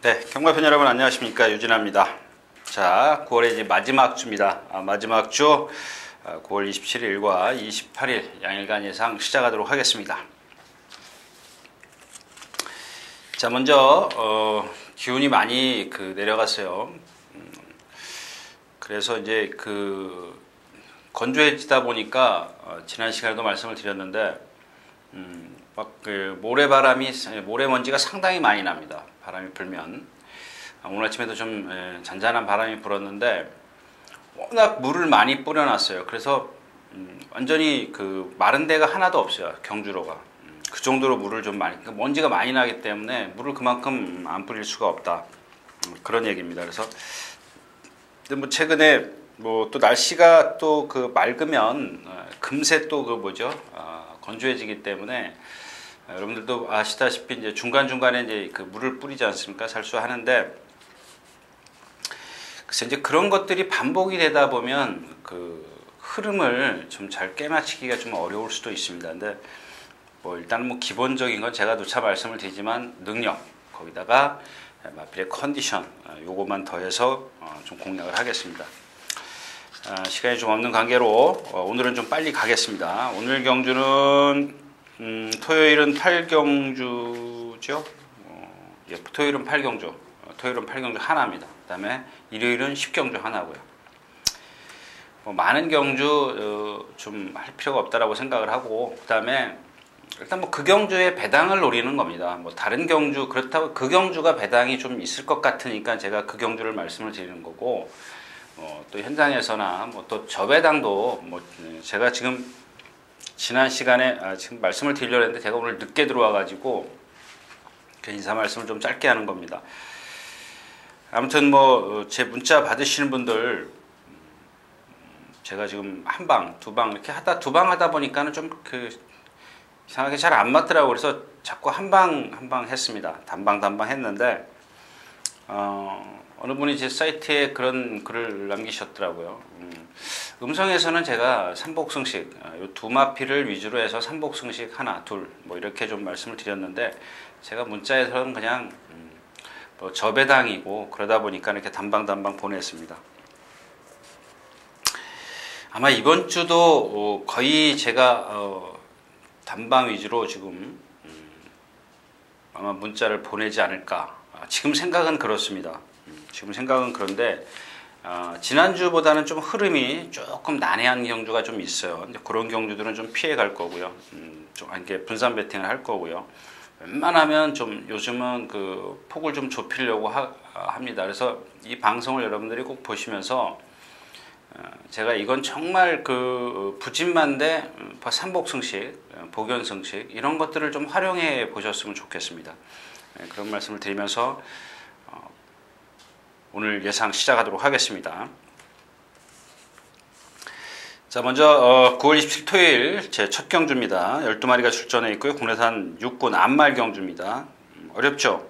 네, 경마편 여러분 안녕하십니까, 유진아입니다. 자, 9월의 이제 마지막 주입니다. 마지막 주 9월 27일과 28일 양일간 예상 시작하도록 하겠습니다. 자, 먼저 기온이 많이 내려갔어요. 그래서 이제 건조해지다 보니까 지난 시간에도 말씀을 드렸는데 막 모래먼지가 상당히 많이 납니다. 바람이 불면. 오늘 아침에도 좀 잔잔한 바람이 불었는데 워낙 물을 많이 뿌려놨어요. 그래서 완전히 마른 데가 하나도 없어요. 경주로가. 그 정도로 물을 좀 많이, 먼지가 많이 나기 때문에 물을 그만큼 안 뿌릴 수가 없다. 그런 얘기입니다. 그래서 근데 최근에 또 날씨가 또 맑으면 금세 또 건조해지기 때문에 여러분들도 아시다시피 이제 중간중간에 이제 물을 뿌리지 않습니까? 살수하는데, 그래서 이제 그런 것들이 반복이 되다 보면 흐름을 좀 잘 깨맞추기가 좀 어려울 수도 있습니다. 근데 일단 기본적인 건 제가 누차 말씀을 드리지만 능력, 거기다가 마필의 컨디션, 요것만 더해서 좀 공략을 하겠습니다. 시간이 좀 없는 관계로 오늘은 좀 빨리 가겠습니다. 오늘 경주는 토요일은 8경주죠. 토요일은 8경주, 토요일은 8경주 하나입니다. 그 다음에 일요일은 10경주 하나고요. 많은 경주 좀 할 필요가 없다라고 생각을 하고, 그 다음에 일단 그 경주에 배당을 노리는 겁니다. 다른 경주, 그렇다고 그 경주가 배당이 좀 있을 것 같으니까 제가 그 경주를 말씀을 드리는 거고, 또 현장에서나 또 저배당도 제가 지금 지난 시간에 지금 말씀을 드리려고 했는데 제가 오늘 늦게 들어와 가지고 인사 말씀을 좀 짧게 하는 겁니다. 아무튼 제 문자 받으시는 분들, 제가 지금 한 방, 두 방 이렇게 두 방 하다 보니까는 좀 이상하게 잘 안 맞더라고요. 그래서 자꾸 한 방 했습니다. 단방 했는데 어느 분이 제 사이트에 그런 글을 남기셨더라고요. 음성에서는 제가 삼복승식, 요 두 마필을 위주로 해서 삼복승식 하나, 둘, 이렇게 좀 말씀을 드렸는데, 제가 문자에서는 그냥 저배당이고 그러다 보니까 이렇게 단방 보냈습니다. 아마 이번 주도 거의 제가 단방 위주로 지금 아마 문자를 보내지 않을까. 지금 생각은 그렇습니다. 지금 생각은 그런데 지난주보다는 좀 흐름이 조금 난해한 경주가 좀 있어요. 이제 그런 경주들은 좀 피해 갈 거고요. 좀 이렇게 분산 배팅을 할 거고요. 웬만하면 좀 요즘은 폭을 좀 좁히려고 합니다. 그래서 이 방송을 여러분들이 꼭 보시면서 제가 이건 정말 부진만대 삼복승식, 복연승식 이런 것들을 좀 활용해 보셨으면 좋겠습니다. 그런 말씀을 드리면서 오늘 예상 시작하도록 하겠습니다. 자, 먼저 9월 27일 토요일 제 첫 경주입니다. 12마리가 출전해 있고요. 국내산 6군 암말 경주입니다. 어렵죠?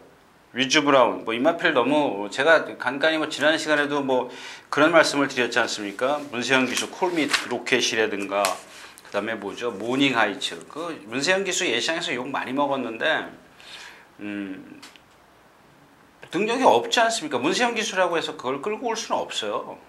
위즈 브라운, 이마필 너무 제가 간간히 지난 시간에도 그런 말씀을 드렸지 않습니까? 문세영 기수 콜밋 로켓이라든가, 그 다음에 모닝 하이츠. 문세영 기수 예상에서 욕 많이 먹었는데 능력이 없지 않습니까? 문세영 기수라고 해서 그걸 끌고 올 수는 없어요.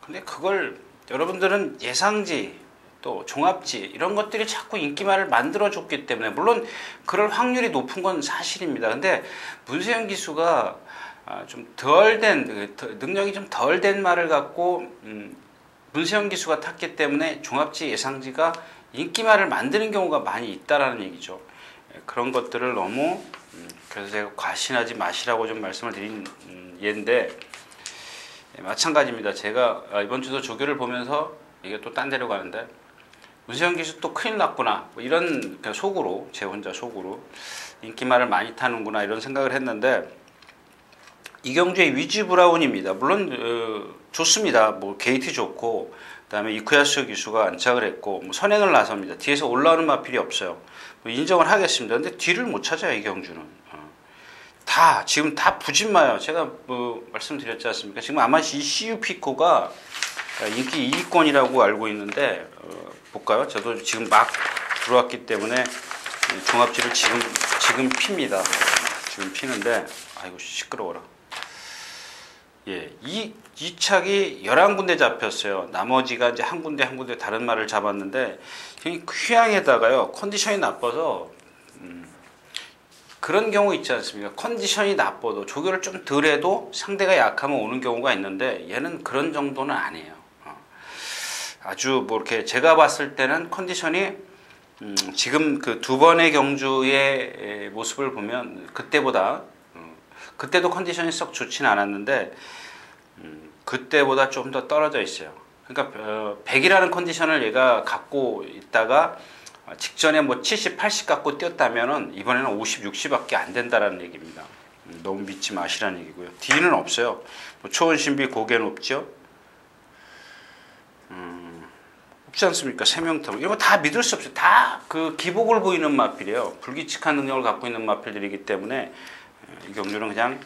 근데 그걸 여러분들은 예상지, 또 종합지 이런 것들이 자꾸 인기말을 만들어줬기 때문에, 물론 그럴 확률이 높은 건 사실입니다. 근데 문세영 기수가 좀 능력이 좀 덜 된 말을 갖고 문세영 기수가 탔기 때문에 종합지, 예상지가 인기말을 만드는 경우가 많이 있다라는 얘기죠. 그런 것들을 너무 그래서 제가 과신하지 마시라고 좀 말씀을 드린 예인데, 마찬가지입니다. 제가 이번 주도 조교를 보면서 이게 또 딴 데로 가는데 문세영 기수 또 큰일 났구나, 이런 속으로, 제 혼자 속으로 인기말을 많이 타는구나 이런 생각을 했는데, 이 경주의 위즈 브라운입니다. 물론 좋습니다. 게이트 좋고, 그다음에 이쿠야스 기수가 안착을 했고 선행을 나섭니다. 뒤에서 올라오는 마필이 없어요. 인정을 하겠습니다. 근데 뒤를 못 찾아요. 이 경주는 지금 다 부진마요. 제가 말씀드렸지 않습니까? 지금 아마 이 CU피코가 인기 2위권이라고 알고 있는데, 볼까요? 저도 지금 막 들어왔기 때문에 종합지를 지금 핍니다. 지금 피는데 아이고 시끄러워라. 예, 이 착이 11군데 잡혔어요. 나머지가 이제 한 군데 다른 말을 잡았는데 휴양에다가요 컨디션이 나빠서 그런 경우 있지 않습니까? 컨디션이 나빠도 조교를 좀 덜 해도 상대가 약하면 오는 경우가 있는데 얘는 그런 정도는 아니에요. 아주 뭐 이렇게 제가 봤을 때는 컨디션이 지금 그 두 번의 경주의 모습을 보면 그때보다 그때도 컨디션이 썩 좋지는 않았는데 그때보다 좀 더 떨어져 있어요. 그러니까 100이라는 컨디션을 얘가 갖고 있다가 직전에 뭐 70, 80 갖고 뛰었다면은 이번에는 50, 60밖에 안 된다라는 얘기입니다. 너무 믿지 마시라는 얘기고요. 뒤는 없어요. 뭐 초원신비 고개는 없죠. 없지 않습니까? 세명탑 이런 거 다 믿을 수 없어요. 다 그 기복을 보이는 마필이에요. 불규칙한 능력을 갖고 있는 마필들이기 때문에 이 경주는 그냥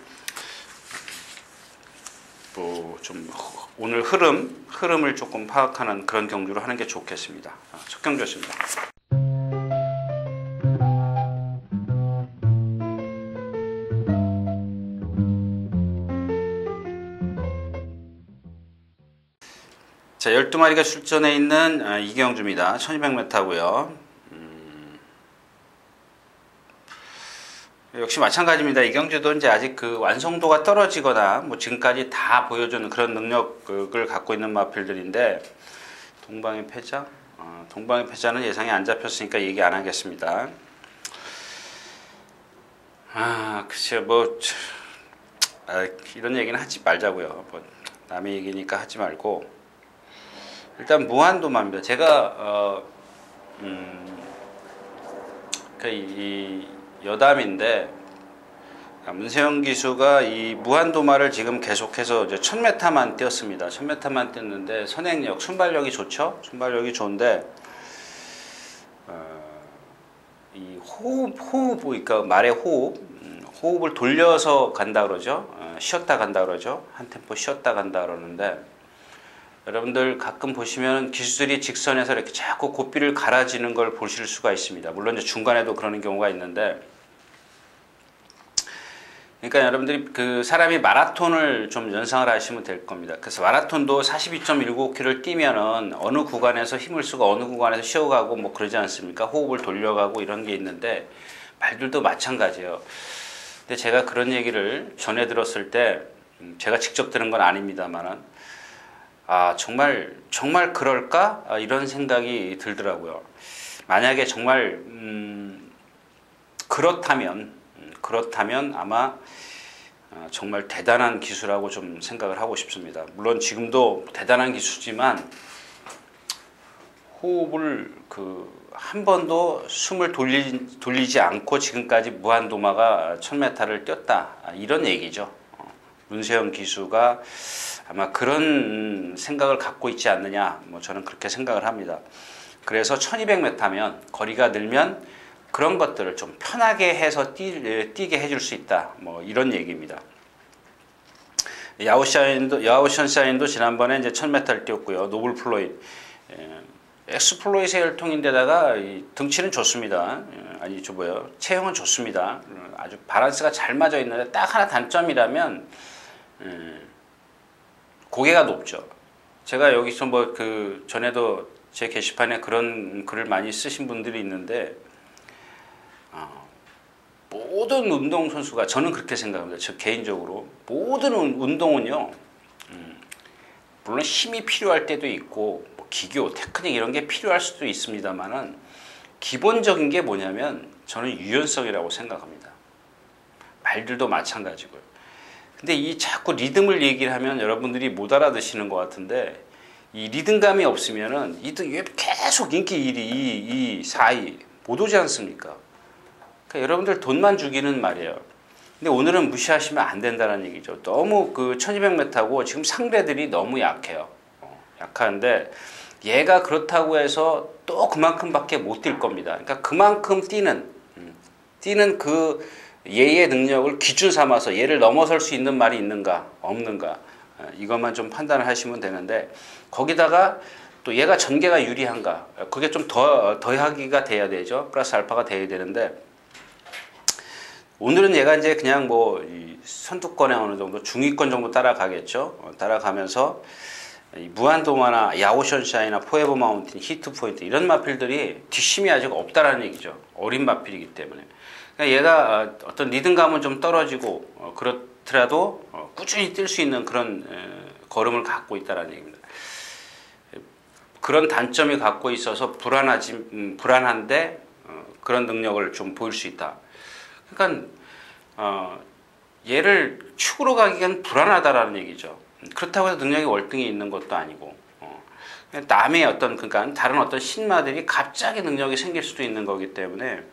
뭐 좀 오늘 흐름을 조금 파악하는 그런 경주로 하는 게 좋겠습니다. 첫 경주였습니다. 자, 12마리가 출전해 있는 이경주입니다. 1200m고요. 역시 마찬가지입니다. 이경주도 이제 아직 그 완성도가 떨어지거나 뭐 지금까지 다 보여주는 그런 능력을 갖고 있는 마필들인데 동방의 패자? 동방의 패자는 예상이 안 잡혔으니까 얘기 안 하겠습니다. 글쎄요, 이런 얘기는 하지 말자고요. 뭐 남의 얘기니까 하지 말고 일단 무한도마입니다. 제가 이 여담인데 문세영 기수가 이 무한도마를 지금 계속해서 이제 1000m만 뛰었습니다. 1000m만 뛰었는데 선행력, 순발력이 좋죠. 순발력이 좋은데 이 호흡 그러니까 말의 호흡을 돌려서 간다 그러죠. 쉬었다 간다 그러죠. 한 템포 쉬었다 간다 그러는데 여러분들 가끔 보시면 기수들이 직선에서 이렇게 자꾸 고삐를 갈아지는 걸 보실 수가 있습니다. 물론 이제 중간에도 그러는 경우가 있는데, 그러니까 여러분들이 그 사람이 마라톤을 좀 연상을 하시면 될 겁니다. 그래서 마라톤도 42.195km를 뛰면은 어느 구간에서 힘을 쓰고 어느 구간에서 쉬어가고 뭐 그러지 않습니까? 호흡을 돌려가고 이런 게 있는데 말들도 마찬가지예요. 근데 제가 그런 얘기를 전해 들었을 때 제가 직접 들은 건 아닙니다만은 정말 그럴까? 이런 생각이 들더라고요. 만약에 정말 그렇다면 아마 정말 대단한 기수라고 좀 생각을 하고 싶습니다. 물론 지금도 대단한 기수지만 호흡을 한 번도 숨을 돌리지 않고 지금까지 무한도마가 1000m를 뛰었다. 이런 얘기죠. 문세영 기수가 아마 그런 생각을 갖고 있지 않느냐, 뭐 저는 그렇게 생각을 합니다. 그래서 1200m면 거리가 늘면 그런 것들을 좀 편하게 해서 뛰게 해줄 수 있다, 뭐 이런 얘기입니다. 야오션샤인도 지난번에 이제 1000m를 뛰었고요. 노블플로잇, 엑스플로잇의 혈통인데다가 등치는 좋습니다. 체형은 좋습니다. 아주 밸런스가 잘 맞아 있는데 딱 하나 단점이라면 고개가 높죠. 제가 여기서 전에도 제 게시판에 그런 글을 많이 쓰신 분들이 있는데, 모든 운동선수가, 저는 그렇게 생각합니다. 저 개인적으로. 모든 운동은요, 물론 힘이 필요할 때도 있고, 뭐 기교, 테크닉 이런 게 필요할 수도 있습니다만은, 기본적인 게 뭐냐면, 저는 유연성이라고 생각합니다. 말들도 마찬가지고요. 근데 이 자꾸 리듬을 얘기를 하면 여러분들이 못 알아듣시는 것 같은데, 이 리듬감이 없으면은 계속 인기 1위, 2위, 4위 못 오지 않습니까? 그러니까 여러분들 돈만 주기는 말이에요. 근데 오늘은 무시하시면 안 된다는 얘기죠. 너무 1200m고 지금 상대들이 너무 약해요. 약한데 얘가 그렇다고 해서 또 그만큼밖에 못 뛸 겁니다. 그러니까 그만큼 뛰는 그 얘의 능력을 기준 삼아서 얘를 넘어설 수 있는 말이 있는가 없는가, 이것만 좀 판단을 하시면 되는데, 거기다가 또 얘가 전개가 유리한가, 그게 좀 더하기가 돼야 되죠. 플러스 알파가 돼야 되는데, 오늘은 얘가 이제 그냥 뭐 이 선두권에 어느 정도 중위권 정도 따라가겠죠. 따라가면서 이 무한도마나 야오션샤이나 포에버 마운틴, 히트 포인트 이런 마필들이 뒷심이 아직 없다라는 얘기죠. 어린 마필이기 때문에. 그러니까 얘가 어떤 리듬감은 좀 떨어지고 그렇더라도 꾸준히 뛸 수 있는 그런 걸음을 갖고 있다라는 얘기입니다. 그런 단점이 갖고 있어서 불안한데 그런 능력을 좀 보일 수 있다. 그러니까 얘를 축으로 가기엔 불안하다라는 얘기죠. 그렇다고 해서 능력이 월등히 있는 것도 아니고 남의 어떤 그러니까 다른 어떤 신마들이 갑자기 능력이 생길 수도 있는 거기 때문에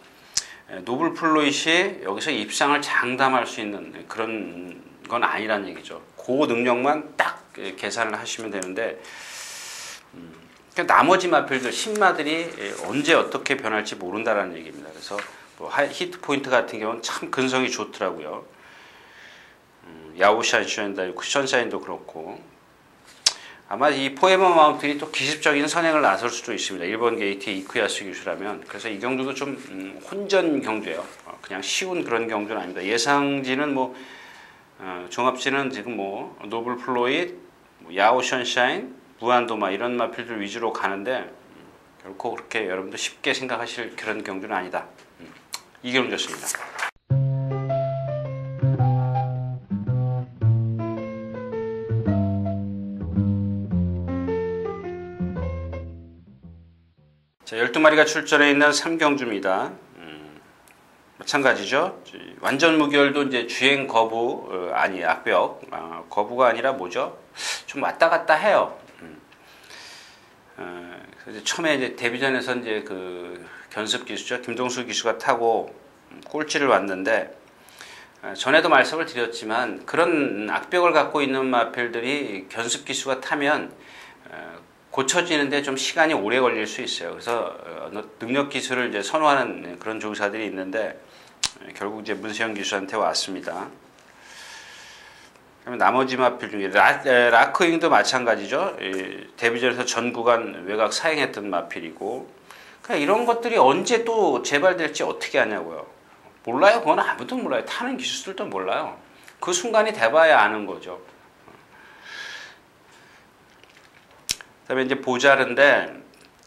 노블 플로잇이 여기서 입상을 장담할 수 있는 그런 건 아니란 얘기죠. 그 능력만 딱 계산을 하시면 되는데 나머지 마필들 신마들이 언제 어떻게 변할지 모른다라는 얘기입니다. 그래서 뭐 히트 포인트 같은 경우는 참 근성이 좋더라고요. 션샤인도 그렇고 아마 이 포에버 마운틴이 또 기습적인 선행을 나설 수도 있습니다. 일본 게이트의 이쿠야스 기수라면. 그래서 이 경주도 좀 혼전 경주예요. 그냥 쉬운 그런 경주는 아닙니다. 예상지는 뭐 종합지는 지금 뭐 노블 플로잇, 야오 션샤인, 무한도마 이런 마필들 위주로 가는데 결코 그렇게 여러분도 쉽게 생각하실 그런 경주는 아니다. 이경주였습니다. 자, 12마리가 출전해 있는 3경주입니다. 마찬가지죠. 완전 무결도 이제 주행 거부, 아니, 악벽. 거부가 아니라 뭐죠? 좀 왔다 갔다 해요. 그래서 처음에 이제 데뷔전에서 이제 그 견습 기수죠. 김동수 기수가 타고 꼴찌를 왔는데, 전에도 말씀을 드렸지만 그런 악벽을 갖고 있는 마필들이 견습 기수가 타면 고쳐지는데 좀 시간이 오래 걸릴 수 있어요. 그래서 능력 기술을 이제 선호하는 그런 조사들이 있는데 결국 이제 문세영 기수한테 왔습니다. 그러면 나머지 마필 중에 라크윙도 마찬가지죠. 데뷔전에서 전 구간 외곽 사행했던 마필이고, 그러니까 이런 것들이 언제 또 재발될지 어떻게 하냐고요. 몰라요. 그건 아무도 몰라요. 타는 기수들도 몰라요. 그 순간이 돼봐야 아는 거죠. 그다음에 이제 보자른데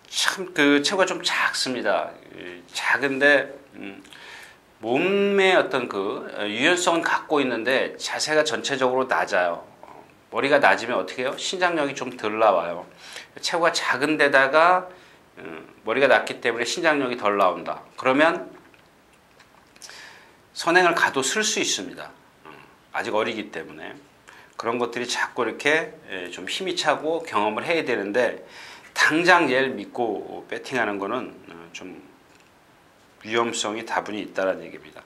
참 그 체구가 좀 작습니다. 작은데 몸의 어떤 그 유연성은 갖고 있는데 자세가 전체적으로 낮아요. 머리가 낮으면 어떻게 해요? 신장력이 좀 덜 나와요. 체구가 작은 데다가 머리가 낮기 때문에 신장력이 덜 나온다. 그러면 선행을 가도 쓸 수 있습니다. 아직 어리기 때문에. 그런 것들이 자꾸 이렇게 좀 힘이 차고 경험을 해야 되는데 당장 얘를 믿고 배팅하는 거는 좀 위험성이 다분히 있다는 얘기입니다.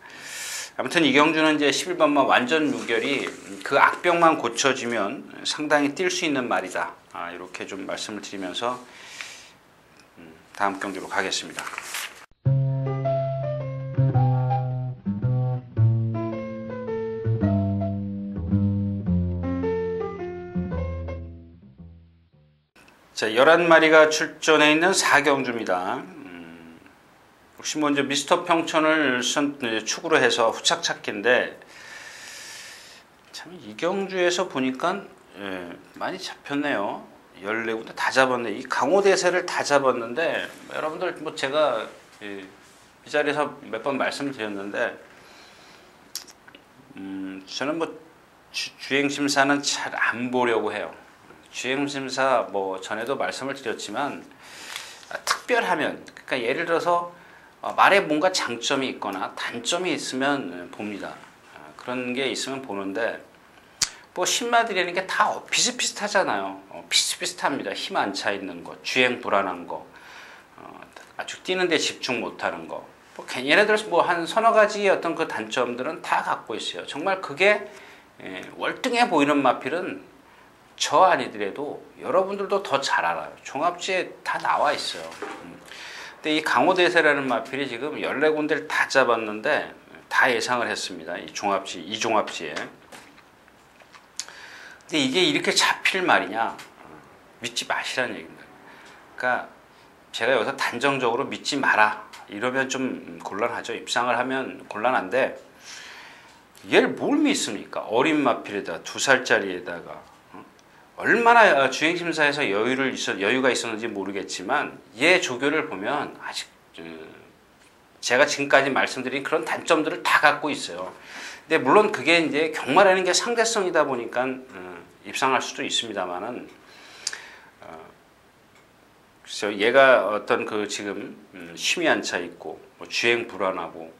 아무튼 이경주는 이제 11번만 완전 무결이 그 악병만 고쳐지면 상당히 뛸 수 있는 말이다. 이렇게 좀 말씀을 드리면서 다음 경주로 가겠습니다. 자, 11마리가 출전해 있는 4경주입니다. 혹시 먼저 미스터 평촌을 축으로 해서 후착 찾기인데 참 이 경주에서 보니까 많이 잡혔네요. 14군데 다 잡았네. 이 강호대세를 다 잡았는데 여러분들 뭐 제가 이 자리에서 몇 번 말씀드렸는데 저는 뭐 주행심사는 잘 안 보려고 해요. 주행심사 뭐 전에도 말씀을 드렸지만 특별하면 그러니까 예를 들어서 말에 뭔가 장점이 있거나 단점이 있으면 봅니다. 그런 게 있으면 보는데 뭐 신마들이라는 게 다 비슷비슷하잖아요. 비슷비슷합니다. 힘 안 차 있는 거, 주행 불안한 거, 아주 뛰는데 집중 못하는 거. 뭐 얘네들 뭐 한 서너 가지의 어떤 그 단점들은 다 갖고 있어요. 정말 그게 월등해 보이는 마필은 저 아니더라도 여러분들도 더 잘 알아요. 종합지에 다 나와 있어요. 근데 이 강호대세라는 마필이 지금 14군데를 다 잡았는데 다 예상을 했습니다. 이 종합지에. 근데 이게 이렇게 잡힐 말이냐? 믿지 마시라는 얘기입니다. 그러니까 제가 여기서 단정적으로 믿지 마라. 이러면 좀 곤란하죠. 입상을 하면 곤란한데 얘를 뭘 믿습니까? 어린 마필에다 2살짜리에다가 얼마나 주행심사에서 여유가 있었는지 모르겠지만 얘 조교를 보면 아직 제가 지금까지 말씀드린 그런 단점들을 다 갖고 있어요. 근데 물론 그게 이제 경마라는 게 상대성이다 보니까 입상할 수도 있습니다만은 그래서 얘가 어떤 그 지금 심이 안 차 있고 뭐 주행 불안하고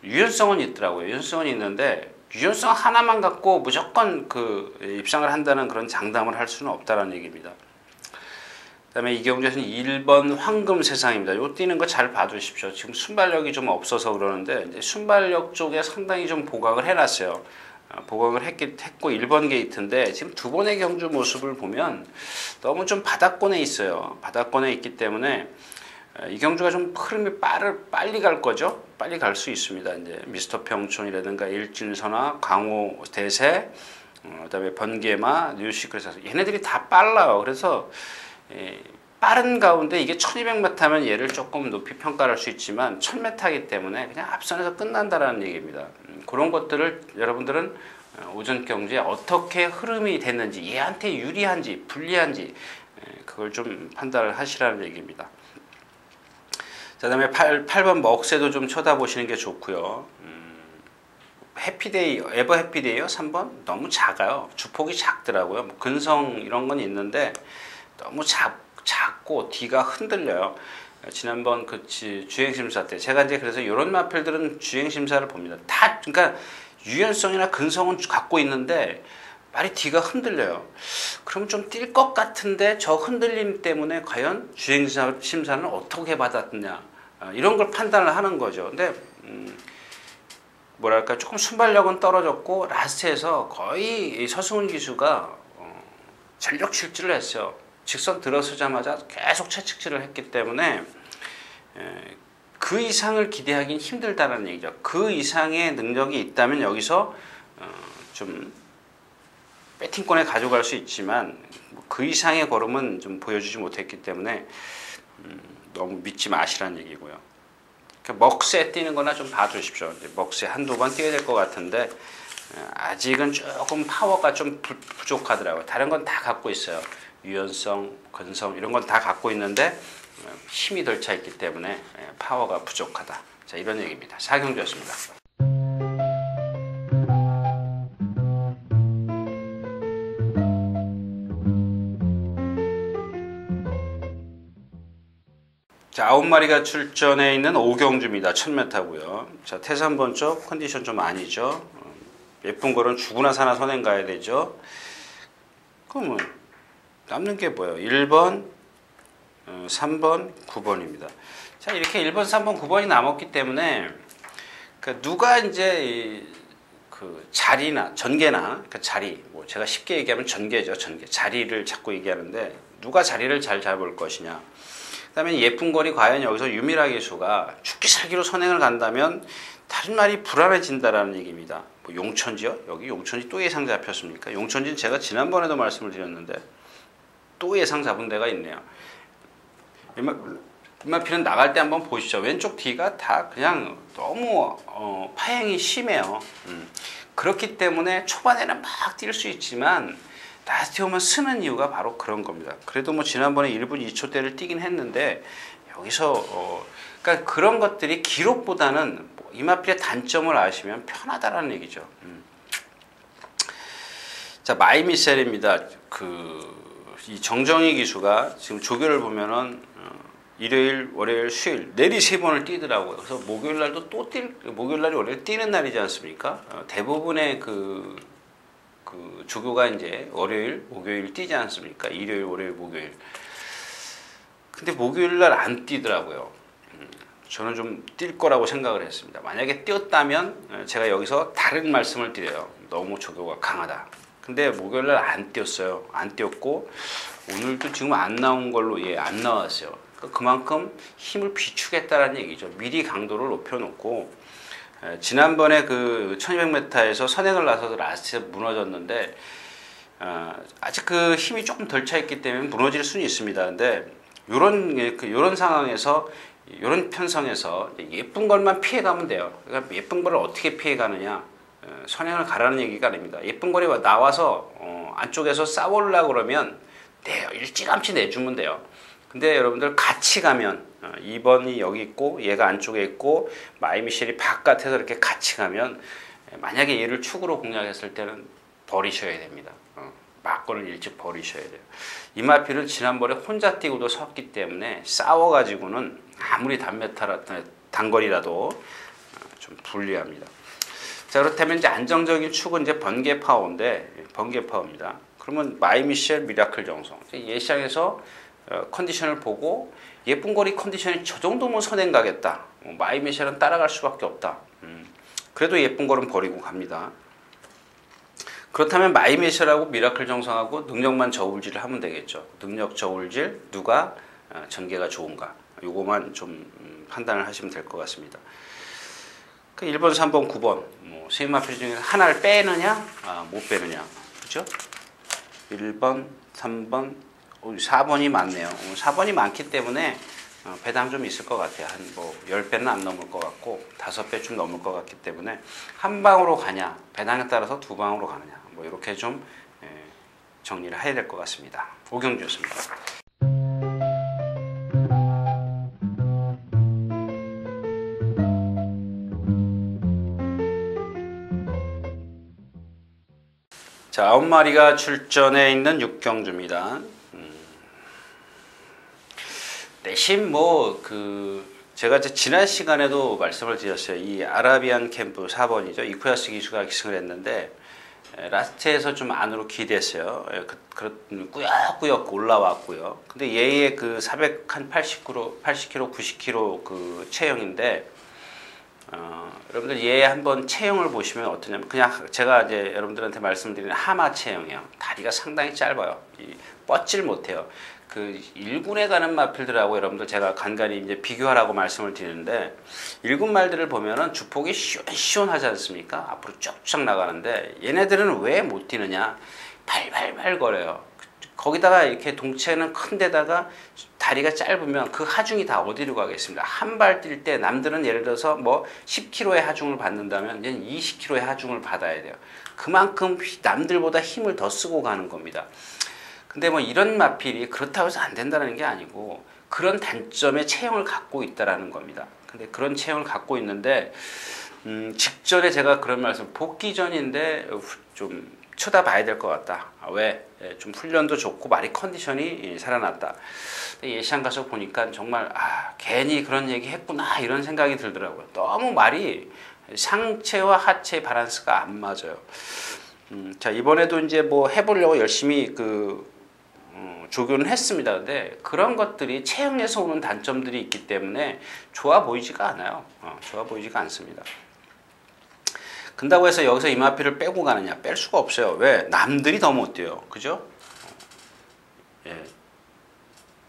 유연성은 있더라고요. 유연성은 있는데 유연성 하나만 갖고 무조건 그 입상을 한다는 그런 장담을 할 수는 없다는 얘기입니다. 그다음에 이경주에서는 1번 황금세상입니다. 요 뛰는 거 잘 봐주십시오. 지금 순발력이 좀 없어서 그러는데 이제 순발력 쪽에 상당히 좀 보강을 해놨어요. 보강을 했고 1번 게이트인데 지금 두 번의 경주 모습을 보면 너무 좀 바닥권에 있어요. 바닥권에 있기 때문에 이 경주가 좀 흐름이 빨리 갈 거죠. 빨리 갈 수 있습니다. 이제 미스터 평촌이라든가 일진선화, 강호 대세, 그다음에 번개마, 뉴시크릿 얘네들이 다 빨라요. 그래서 빠른 가운데 이게 1200m면 얘를 조금 높이 평가할 수 있지만 1000m이기 때문에 그냥 앞선에서 끝난다라는 얘기입니다. 그런 것들을 여러분들은 오전 경주에 어떻게 흐름이 됐는지 얘한테 유리한지 불리한지 그걸 좀 판단을 하시라는 얘기입니다. 자, 그다음에 8번 먹새도 좀 쳐다보시는 게 좋고요. 해피데이, 에버 해피데이요? 3번? 너무 작아요. 주폭이 작더라고요. 뭐 근성 이런 건 있는데 너무 작고 뒤가 흔들려요. 지난번 그 주행심사 때 제가 이제 그래서 이런 마필들은 주행심사를 봅니다. 다 그러니까 유연성이나 근성은 갖고 있는데 말이 뒤가 흔들려요. 그럼 좀 뛸 것 같은데 저 흔들림 때문에 과연 주행심사는 어떻게 받았느냐 이런 걸 판단을 하는 거죠. 근데 뭐랄까 조금 순발력은 떨어졌고 라스트에서 거의 서승훈 기수가 전력 질주를 했어요. 직선 들어서자마자 계속 채찍질을 했기 때문에 그 이상을 기대하기는 힘들다는 얘기죠. 그 이상의 능력이 있다면 여기서 좀 배팅권에 가져갈 수 있지만 그 이상의 걸음은 좀 보여주지 못했기 때문에 너무 믿지 마시라는 얘기고요. 먹새 뛰는 거나 좀 봐주십시오. 먹새 한두 번 뛰어야 될 것 같은데 아직은 조금 파워가 좀 부족하더라고요. 다른 건 다 갖고 있어요. 유연성, 근성 이런 건 다 갖고 있는데 힘이 덜 차 있기 때문에 파워가 부족하다. 자, 이런 얘기입니다. 사경주였습니다. 자, 9마리가 출전해 있는 오경주입니다. 1000m고요. 자, 태산번 쪽 컨디션 좀 아니죠. 예쁜 거는 죽으나 사나 선행 가야 되죠. 그러면 남는 게 뭐예요? 1번, 3번, 9번입니다. 자, 이렇게 1번, 3번, 9번이 남았기 때문에 그러니까 누가 이제 그 자리나 전개나 그러니까 자리, 뭐 제가 쉽게 얘기하면 전개죠. 전개. 자리를 자꾸 얘기하는데 누가 자리를 잘 잡을 것이냐. 그다음에 예쁜 거리 과연 여기서 유미라 기수가 죽기 살기로 선행을 간다면 다른 말이 불안해진다라는 얘기입니다. 뭐 용천지요? 여기 용천지 또 예상 잡혔습니까? 용천지는 제가 지난번에도 말씀을 드렸는데 또 예상 잡은 데가 있네요. 이마피는 나갈 때 한번 보시죠. 왼쪽 뒤가 다 그냥 너무 파행이 심해요. 그렇기 때문에 초반에는 막 뛸 수 있지만 라스트 오면 쓰는 이유가 바로 그런 겁니다. 그래도 뭐 지난번에 1분 2초대를 뛰긴 했는데 여기서 그러니까 그런 것들이 기록보다는 이마필의 단점을 아시면 편하다라는 얘기죠. 자, 마이미셀입니다. 이 정정희 기수가 지금 조교를 보면은 일요일, 월요일, 수요일 내리 3번을 뛰더라고요. 그래서 목요일 날도 목요일 날이 원래 뛰는 날이지 않습니까? 대부분의 그 조교가 이제 월요일, 목요일 뛰지 않습니까? 일요일, 월요일, 목요일. 근데 목요일 날 안 뛰더라고요. 저는 좀 뛸 거라고 생각을 했습니다. 만약에 뛰었다면 제가 여기서 다른 말씀을 드려요. 너무 조교가 강하다. 근데 목요일 날 안 뛰었어요. 안 뛰었고 오늘도 지금 안 나온 걸로 안 나왔어요. 그만큼 힘을 비추겠다는 얘기죠. 미리 강도를 높여놓고 지난번에 그 1200m에서 선행을 나서서 라스트에 무너졌는데 아직 그 힘이 조금 덜 차 있기 때문에 무너질 수는 있습니다. 근데 요런 상황에서 요런 편성에서 예쁜 걸만 피해가면 돼요. 그러니까 예쁜 거를 어떻게 피해가느냐? 선행을 가라는 얘기가 아닙니다. 예쁜 거리 나와서 안쪽에서 싸우려고 그러면 내요. 일찌감치 내주면 돼요. 근데 여러분들 같이 가면 2번이 여기 있고 얘가 안쪽에 있고 마이미셸이 바깥에서 이렇게 같이 가면 만약에 얘를 축으로 공략했을 때는 버리셔야 됩니다. 막건을 일찍 버리셔야 돼요. 이마필은 지난번에 혼자 뛰고도 섰기 때문에 싸워가지고는 아무리 단거리라도 좀 불리합니다. 자, 그렇다면 이제 안정적인 축은 이제 번개 파워인데, 번개 파워입니다. 그러면 마이미셸 미라클 정성. 예시장에서 컨디션을 보고 예쁜 거리 컨디션이 저 정도면 선행 가겠다. 마이미셸은 따라갈 수밖에 없다. 그래도 예쁜 거는 버리고 갑니다. 그렇다면 마이미셸하고 미라클 정성하고 능력만 저울질을 하면 되겠죠. 능력 저울질 누가 전개가 좋은가. 요거만 좀 판단을 하시면 될 것 같습니다. 1번, 3번, 9번 세 마필 중에서 하나를 빼느냐 못 빼느냐. 그죠? 1번, 3번, 4번이 많네요. 4번이 많기 때문에 배당 좀 있을 것 같아요. 한 뭐 10배는 안 넘을 것 같고 5배 좀 넘을 것 같기 때문에 한 방으로 가냐 배당에 따라서 두 방으로 가느냐 뭐 이렇게 좀 정리를 해야 될 것 같습니다. 오경주였습니다. 자, 9마리가 출전해 있는 육경주입니다. 대신 제가 이제 지난 시간에도 말씀을 드렸어요. 이 아라비안 캠프 4번이죠. 이쿠야스 기수가 기승을 했는데 라스트에서 좀 안으로 기대했어요. 꾸역꾸역 올라왔고요. 근데 얘의 그 480kg, 90kg 그 체형인데 여러분들 얘 한번 체형을 보시면 어떠냐면 그냥 제가 이제 여러분들한테 말씀드리는 하마 체형이에요. 다리가 상당히 짧아요. 뻗질 못해요. 그 1군에 가는 마필들하고 여러분들 제가 간간히 이제 비교하라고 말씀을 드리는데 1군 말들을 보면은 주폭이 시원하지 않습니까? 앞으로 쫙쫙 나가는데 얘네들은 왜 못 뛰느냐? 발발발 거려요. 거기다가 이렇게 동체는 큰 데다가 다리가 짧으면 그 하중이 다 어디로 가겠습니까? 한 발 뛸 때 남들은 예를 들어서 뭐 10kg의 하중을 받는다면 얘는 20kg의 하중을 받아야 돼요. 그만큼 남들보다 힘을 더 쓰고 가는 겁니다. 근데 뭐 이런 마필이 그렇다고 해서 안 된다는 게 아니고 그런 단점의 체형을 갖고 있다라는 겁니다. 근데 그런 체형을 갖고 있는데 직전에 제가 그런 말씀 복귀 전인데 좀 쳐다봐야 될 것 같다. 왜? 좀 훈련도 좋고 말이 컨디션이 살아났다. 예시장 가서 보니까 정말 괜히 그런 얘기 했구나 이런 생각이 들더라고요. 너무 말이 상체와 하체의 밸런스가 안 맞아요. 자, 이번에도 이제 뭐 해보려고 열심히 조교는 했습니다. 근데 그런 것들이 체형에서 오는 단점들이 있기 때문에 좋아 보이지가 않아요. 좋아 보이지가 않습니다. 근다고 해서 여기서 이마피를 빼고 가느냐? 뺄 수가 없어요. 왜? 남들이 더 못 뛰어요. 그죠? 예.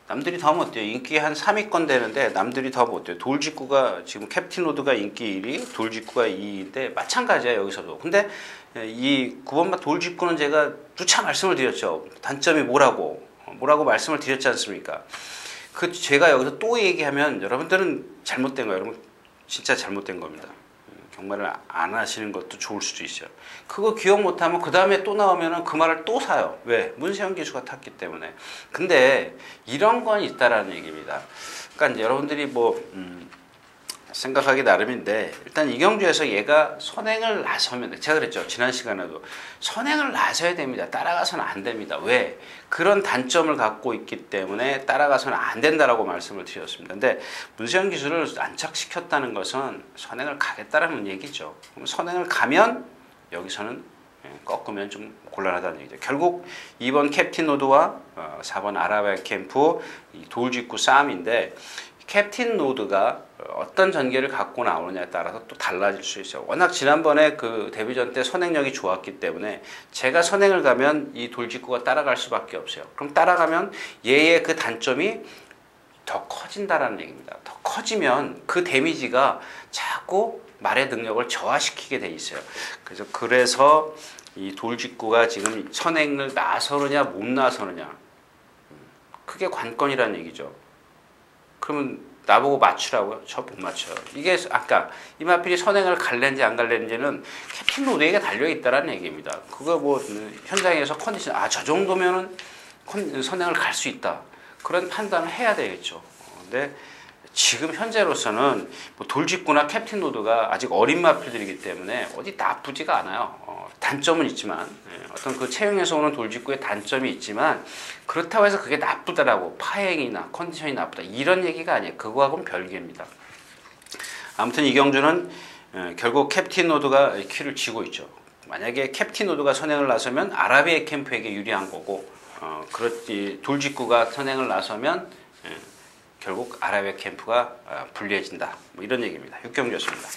남들이 더 못 뛰어요. 인기 한 3위권 되는데 남들이 더 못 뛰어요. 돌직구가 지금 캡틴 로드가 인기 1위, 돌직구가 2위인데 마찬가지야 여기서도. 근데 이 9번마 돌직구는 제가 누차 말씀을 드렸죠. 단점이 뭐라고 말씀을 드렸지 않습니까? 제가 여기서 또 얘기하면 여러분들은 잘못된 거예요. 여러분 진짜 잘못된 겁니다. 정말을 안 하시는 것도 좋을 수도 있어요. 그거 기억 못하면 그 다음에 또 나오면 그 말을 또 사요. 왜? 문세영 기수가 탔기 때문에. 근데 이런 건 있다라는 얘기입니다. 그러니까 이제 여러분들이 생각하기 나름인데 일단 이경주에서 얘가 선행을 나서면 제가 그랬죠. 지난 시간에도 선행을 나서야 됩니다. 따라가서는 안 됩니다. 왜? 그런 단점을 갖고 있기 때문에 따라가서는 안 된다라고 말씀을 드렸습니다. 근데 문세영 기수를 안착시켰다는 것은 선행을 가겠다라는 얘기죠. 그럼 선행을 가면 여기서는 꺾으면 좀 곤란하다는 얘기죠. 결국 2번 캡틴 노드와 4번 아라비안 캠프 돌직구 싸움인데 캡틴 노드가 어떤 전개를 갖고 나오느냐에 따라서 또 달라질 수 있어요. 워낙 지난번에 그 데뷔전 때 선행력이 좋았기 때문에 제가 선행을 가면 이 돌직구가 따라갈 수밖에 없어요. 그럼 따라가면 얘의 그 단점이 더 커진다라는 얘기입니다. 더 커지면 그 데미지가 자꾸 말의 능력을 저하시키게 돼 있어요. 그래서 이 돌직구가 지금 선행을 나서느냐 못 나서느냐 그게 관건이라는 얘기죠. 그러면 나보고 맞추라고요? 저 못 맞춰요. 이게 아까 이마필이 선행을 갈는지 안 갈는지는 캡틴 로드에게 달려있다라는 얘기입니다. 그거 뭐 현장에서 컨디션 저 정도면은 선행을 갈 수 있다. 그런 판단을 해야 되겠죠. 근데 지금 현재로서는 뭐 돌직구나 캡틴 로드가 아직 어린 마필들이기 때문에 어디 나쁘지가 않아요. 단점은 있지만 어떤 그 체형에서 오는 돌직구의 단점이 있지만 그렇다고 해서 그게 나쁘다라고 파행이나 컨디션이 나쁘다 이런 얘기가 아니에요. 그거하고는 별개입니다. 아무튼 이경주는 결국 캡틴 로드가 키를 쥐고 있죠. 만약에 캡틴 로드가 선행을 나서면 아라비에 캠프에게 유리한 거고 그렇지 돌직구가 선행을 나서면 결국 아라비아 캠프가 불리해진다. 뭐 이런 얘기입니다. 육경주였습니다.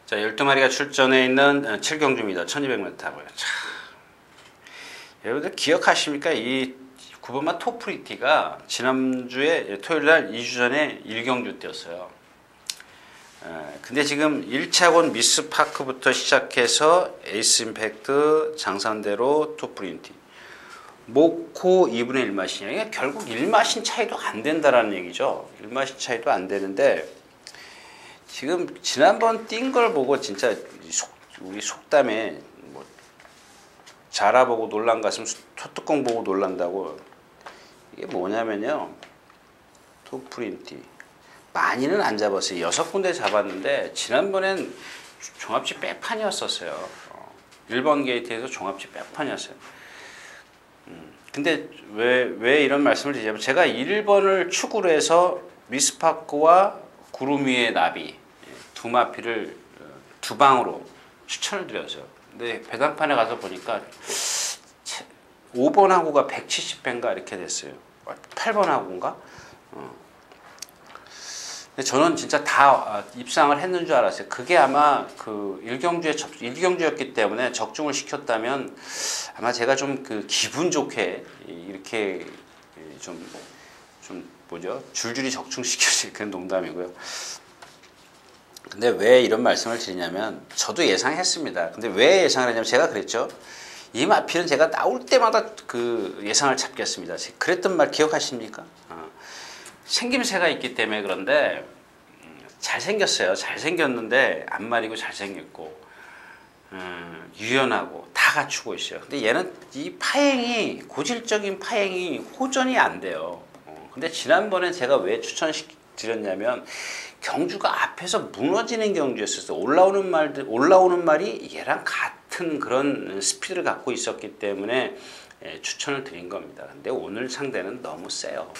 자, 12마리가 출전해 있는 7경주입니다. 1200m 하고요. 여러분들 기억하십니까? 이 9번마 토프리티가 지난주에 토요일날 2주 전에 1경주 때였어요. 근데 지금 1차권 미스파크부터 시작해서 에이스 임팩트, 장산대로 토프리티 모코 2분의 1마신이야. 그러니까 결국 1마신 차이도 안 된다라는 얘기죠. 1마신 차이도 안 되는데 지금 지난번 뛴 걸 보고 진짜 우리 속담에 뭐 자라보고 놀란 가슴 소뚜껑 보고 놀란다고 이게 뭐냐면요. 토프린티 많이는 안 잡았어요. 6군데 잡았는데 지난번엔 종합지 백판이었었어요. 1번 게이트에서 종합지 백판이었어요. 근데 왜 이런 말씀을 드리냐면 제가 1번을 축으로 해서 미스파크와 구름 위의 나비 두 마피를 두 방으로 추천을 드렸어요. 근데 배당판에 가서 보니까 5번 하고가 170배인가 이렇게 됐어요. 8번 하고인가? 근데 저는 진짜 다 입상을 했는 줄 알았어요. 그게 아마 그 1경주였기 때문에 적중을 시켰다면 아마 제가 좀 그 기분 좋게 이렇게 좀 뭐죠? 줄줄이 적중시켜질 그런 농담이고요. 근데 왜 이런 말씀을 드리냐면 저도 예상했습니다. 근데 왜 예상을 했냐면 제가 그랬죠. 이 마필은 제가 나올 때마다 그 예상을 잡겠습니다. 그랬던 말 기억하십니까? 생김새가 있기 때문에 그런데 잘생겼어요. 잘생겼는데 안말이고 잘생겼고 유연하고 다 갖추고 있어요. 근데 얘는 이 파행이 고질적인 파행이 호전이 안 돼요. 근데 지난번에 제가 왜 추천드렸냐면 경주가 앞에서 무너지는 경주였었어요. 올라오는 말이 얘랑 같은 그런 스피드를 갖고 있었기 때문에 추천을 드린 겁니다. 근데 오늘 상대는 너무 세요.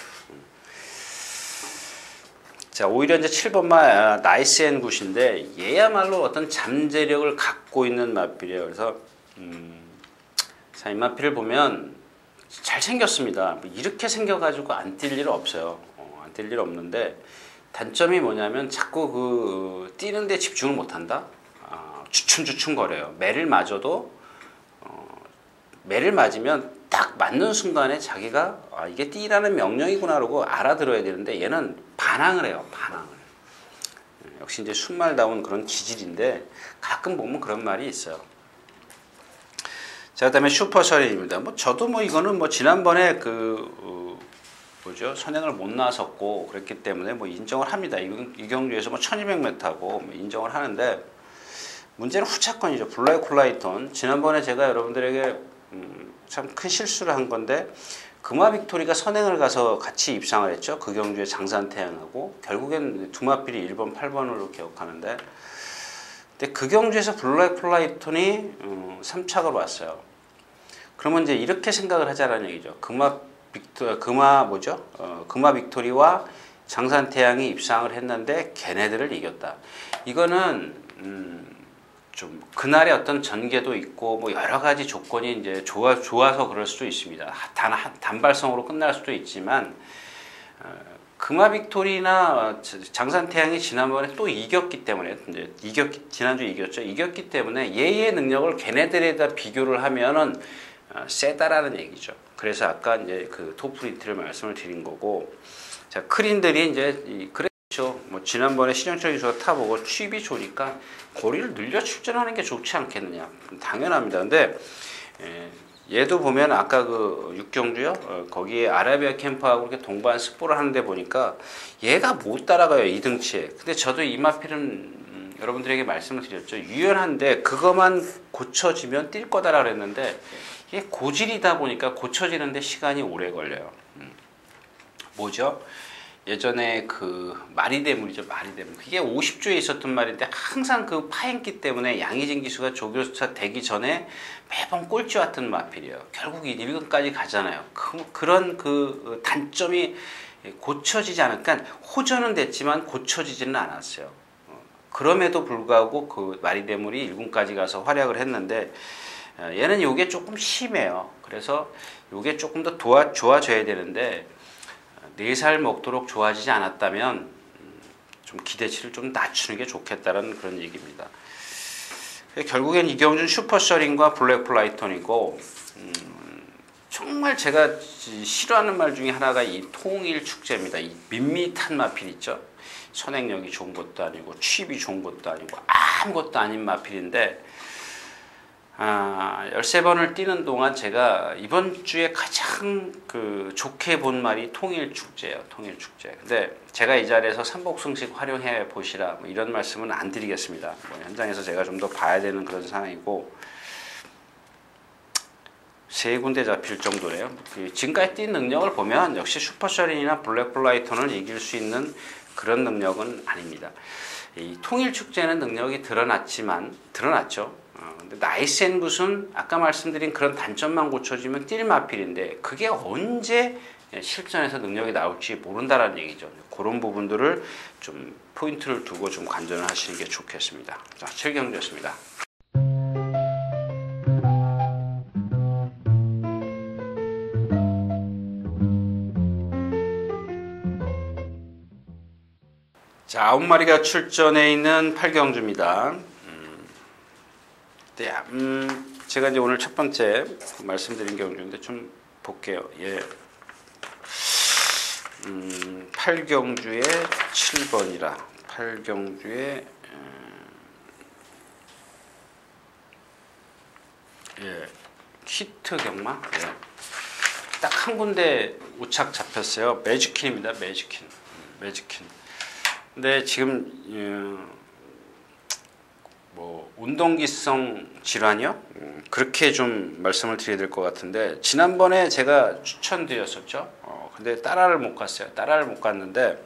자, 오히려 이제 7번마 나이스 앤 굿인데 얘야말로 어떤 잠재력을 갖고 있는 마필이에요. 그래서 자, 이 마필을 보면 잘생겼습니다. 이렇게 생겨가지고 안 뛸 일 없어요. 안 뛸 일 없는데 단점이 뭐냐면 자꾸 그 뛰는데 집중을 못한다. 주춤주춤 거려요. 매를 맞아도 매를 맞으면 딱 맞는 순간에 자기가 이게 뛰라는 명령이구나 그러고 알아들어야 되는데 얘는 반항을 해요. 반항을. 역시 이제 순말다운 그런 기질인데 가끔 보면 그런 말이 있어요. 자, 그다음에 슈퍼서린입니다. 뭐 저도 뭐 이거는 뭐 지난번에 뭐죠? 선행을 못 나섰고 그랬기 때문에 뭐 인정을 합니다. 이경주에서 뭐 1200m하고 뭐 인정을 하는데 문제는 후차권이죠. 블랙콜라이톤. 지난번에 제가 여러분들에게 참 큰 실수를 한 건데 금화 빅토리가 선행을 가서 같이 입상을 했죠. 그 경주에 장산태양하고 결국엔 두 마필이 1번, 8번으로 기억하는데 근데 그 경주에서 블랙콜라이톤이 3착으로 왔어요. 그러면 이제 이렇게 생각을 하자라는 얘기죠. 금화 빅토리와 장산태양이 입상을 했는데 걔네들을 이겼다. 이거는 좀 그날의 어떤 전개도 있고 뭐 여러 가지 조건이 이제 좋아서 그럴 수도 있습니다. 단발성으로 끝날 수도 있지만 금화 빅토리나 장산태양이 지난번에 또 이겼기 때문에 지난주 이겼죠. 이겼기 때문에 얘의 능력을 걔네들에다 비교를 하면은 세다라는 얘기죠. 그래서 아까 이제 그 토프리트를 말씀을 드린 거고, 자 크린들이 이제 그래 좋겠죠. 뭐 지난번에 신영철 기수가 타보고 취입이 좋으니까 거리를 늘려 출전하는 게 좋지 않겠느냐. 당연합니다. 근데 얘도 보면 아까 그 육경주요, 거기에 아라비아 캠프하고 이렇게 동반 습보를 하는데 보니까 얘가 못 따라가요, 2등치에. 근데 저도 이 마필은 여러분들에게 말씀을 드렸죠. 유연한데 그것만 고쳐지면 뛸 거다라 그랬는데 이게 고질이다 보니까 고쳐지는데 시간이 오래 걸려요. 뭐죠? 예전에 그 마리대물이죠, 마리대물. 그게 50조에 있었던 말인데 항상 그 파행기 때문에 양의진 기수가 조교수차 되기 전에 매번 꼴찌 왔던 마필이에요. 결국 1등까지 가잖아요. 그런 그 단점이 고쳐지지 않으니까 호전은 됐지만 고쳐지지는 않았어요. 그럼에도 불구하고 그 마리대물이 1군까지 가서 활약을 했는데 얘는 요게 조금 심해요. 그래서 요게 조금 더 좋아져야 되는데 4살 먹도록 좋아지지 않았다면 좀 기대치를 좀 낮추는 게 좋겠다는 그런 얘기입니다. 결국엔 이경준 슈퍼셔링과 블랙플라이톤이고 정말 제가 싫어하는 말 중에 하나가 이 통일축제입니다. 이 밋밋한 마필 있죠. 선행력이 좋은 것도 아니고 취입이 좋은 것도 아니고 아무것도 아닌 마필인데 13번을 뛰는 동안 제가 이번 주에 가장 그 좋게 본 말이 통일축제예요. 통일축제. 근데 제가 이 자리에서 삼복승식 활용해 보시라 뭐 이런 말씀은 안 드리겠습니다. 뭐 현장에서 제가 좀 더 봐야 되는 그런 상황이고 3군데 잡힐 정도래요. 지금까지 뛴 능력을 보면 역시 슈퍼셔린이나 블랙플라이톤을 이길 수 있는 그런 능력은 아닙니다. 이 통일축제는 능력이 드러났죠. 근데 나이스앤굿은 아까 말씀드린 그런 단점만 고쳐지면 뛸 마필인데 그게 언제 실전에서 능력이 나올지 모른다라는 얘기죠. 그런 부분들을 좀 포인트를 두고 좀 관전을 하시는 게 좋겠습니다. 자, 7경주였습니다. 자, 9마리가 출전해 있는 8경주입니다. 네, 제가 이제 오늘 첫 번째 말씀드린 경주인데 좀 볼게요. 예. 8경주에 7번이라 8경주에 예. 히트 경마. 예. 딱 한 군데 우착 잡혔어요. 매직킨입니다. 매직킨. 근데 지금 뭐 운동기성 질환이요? 그렇게 좀 말씀을 드려야 될 것 같은데 지난번에 제가 추천드렸었죠. 근데 따라를 못 갔는데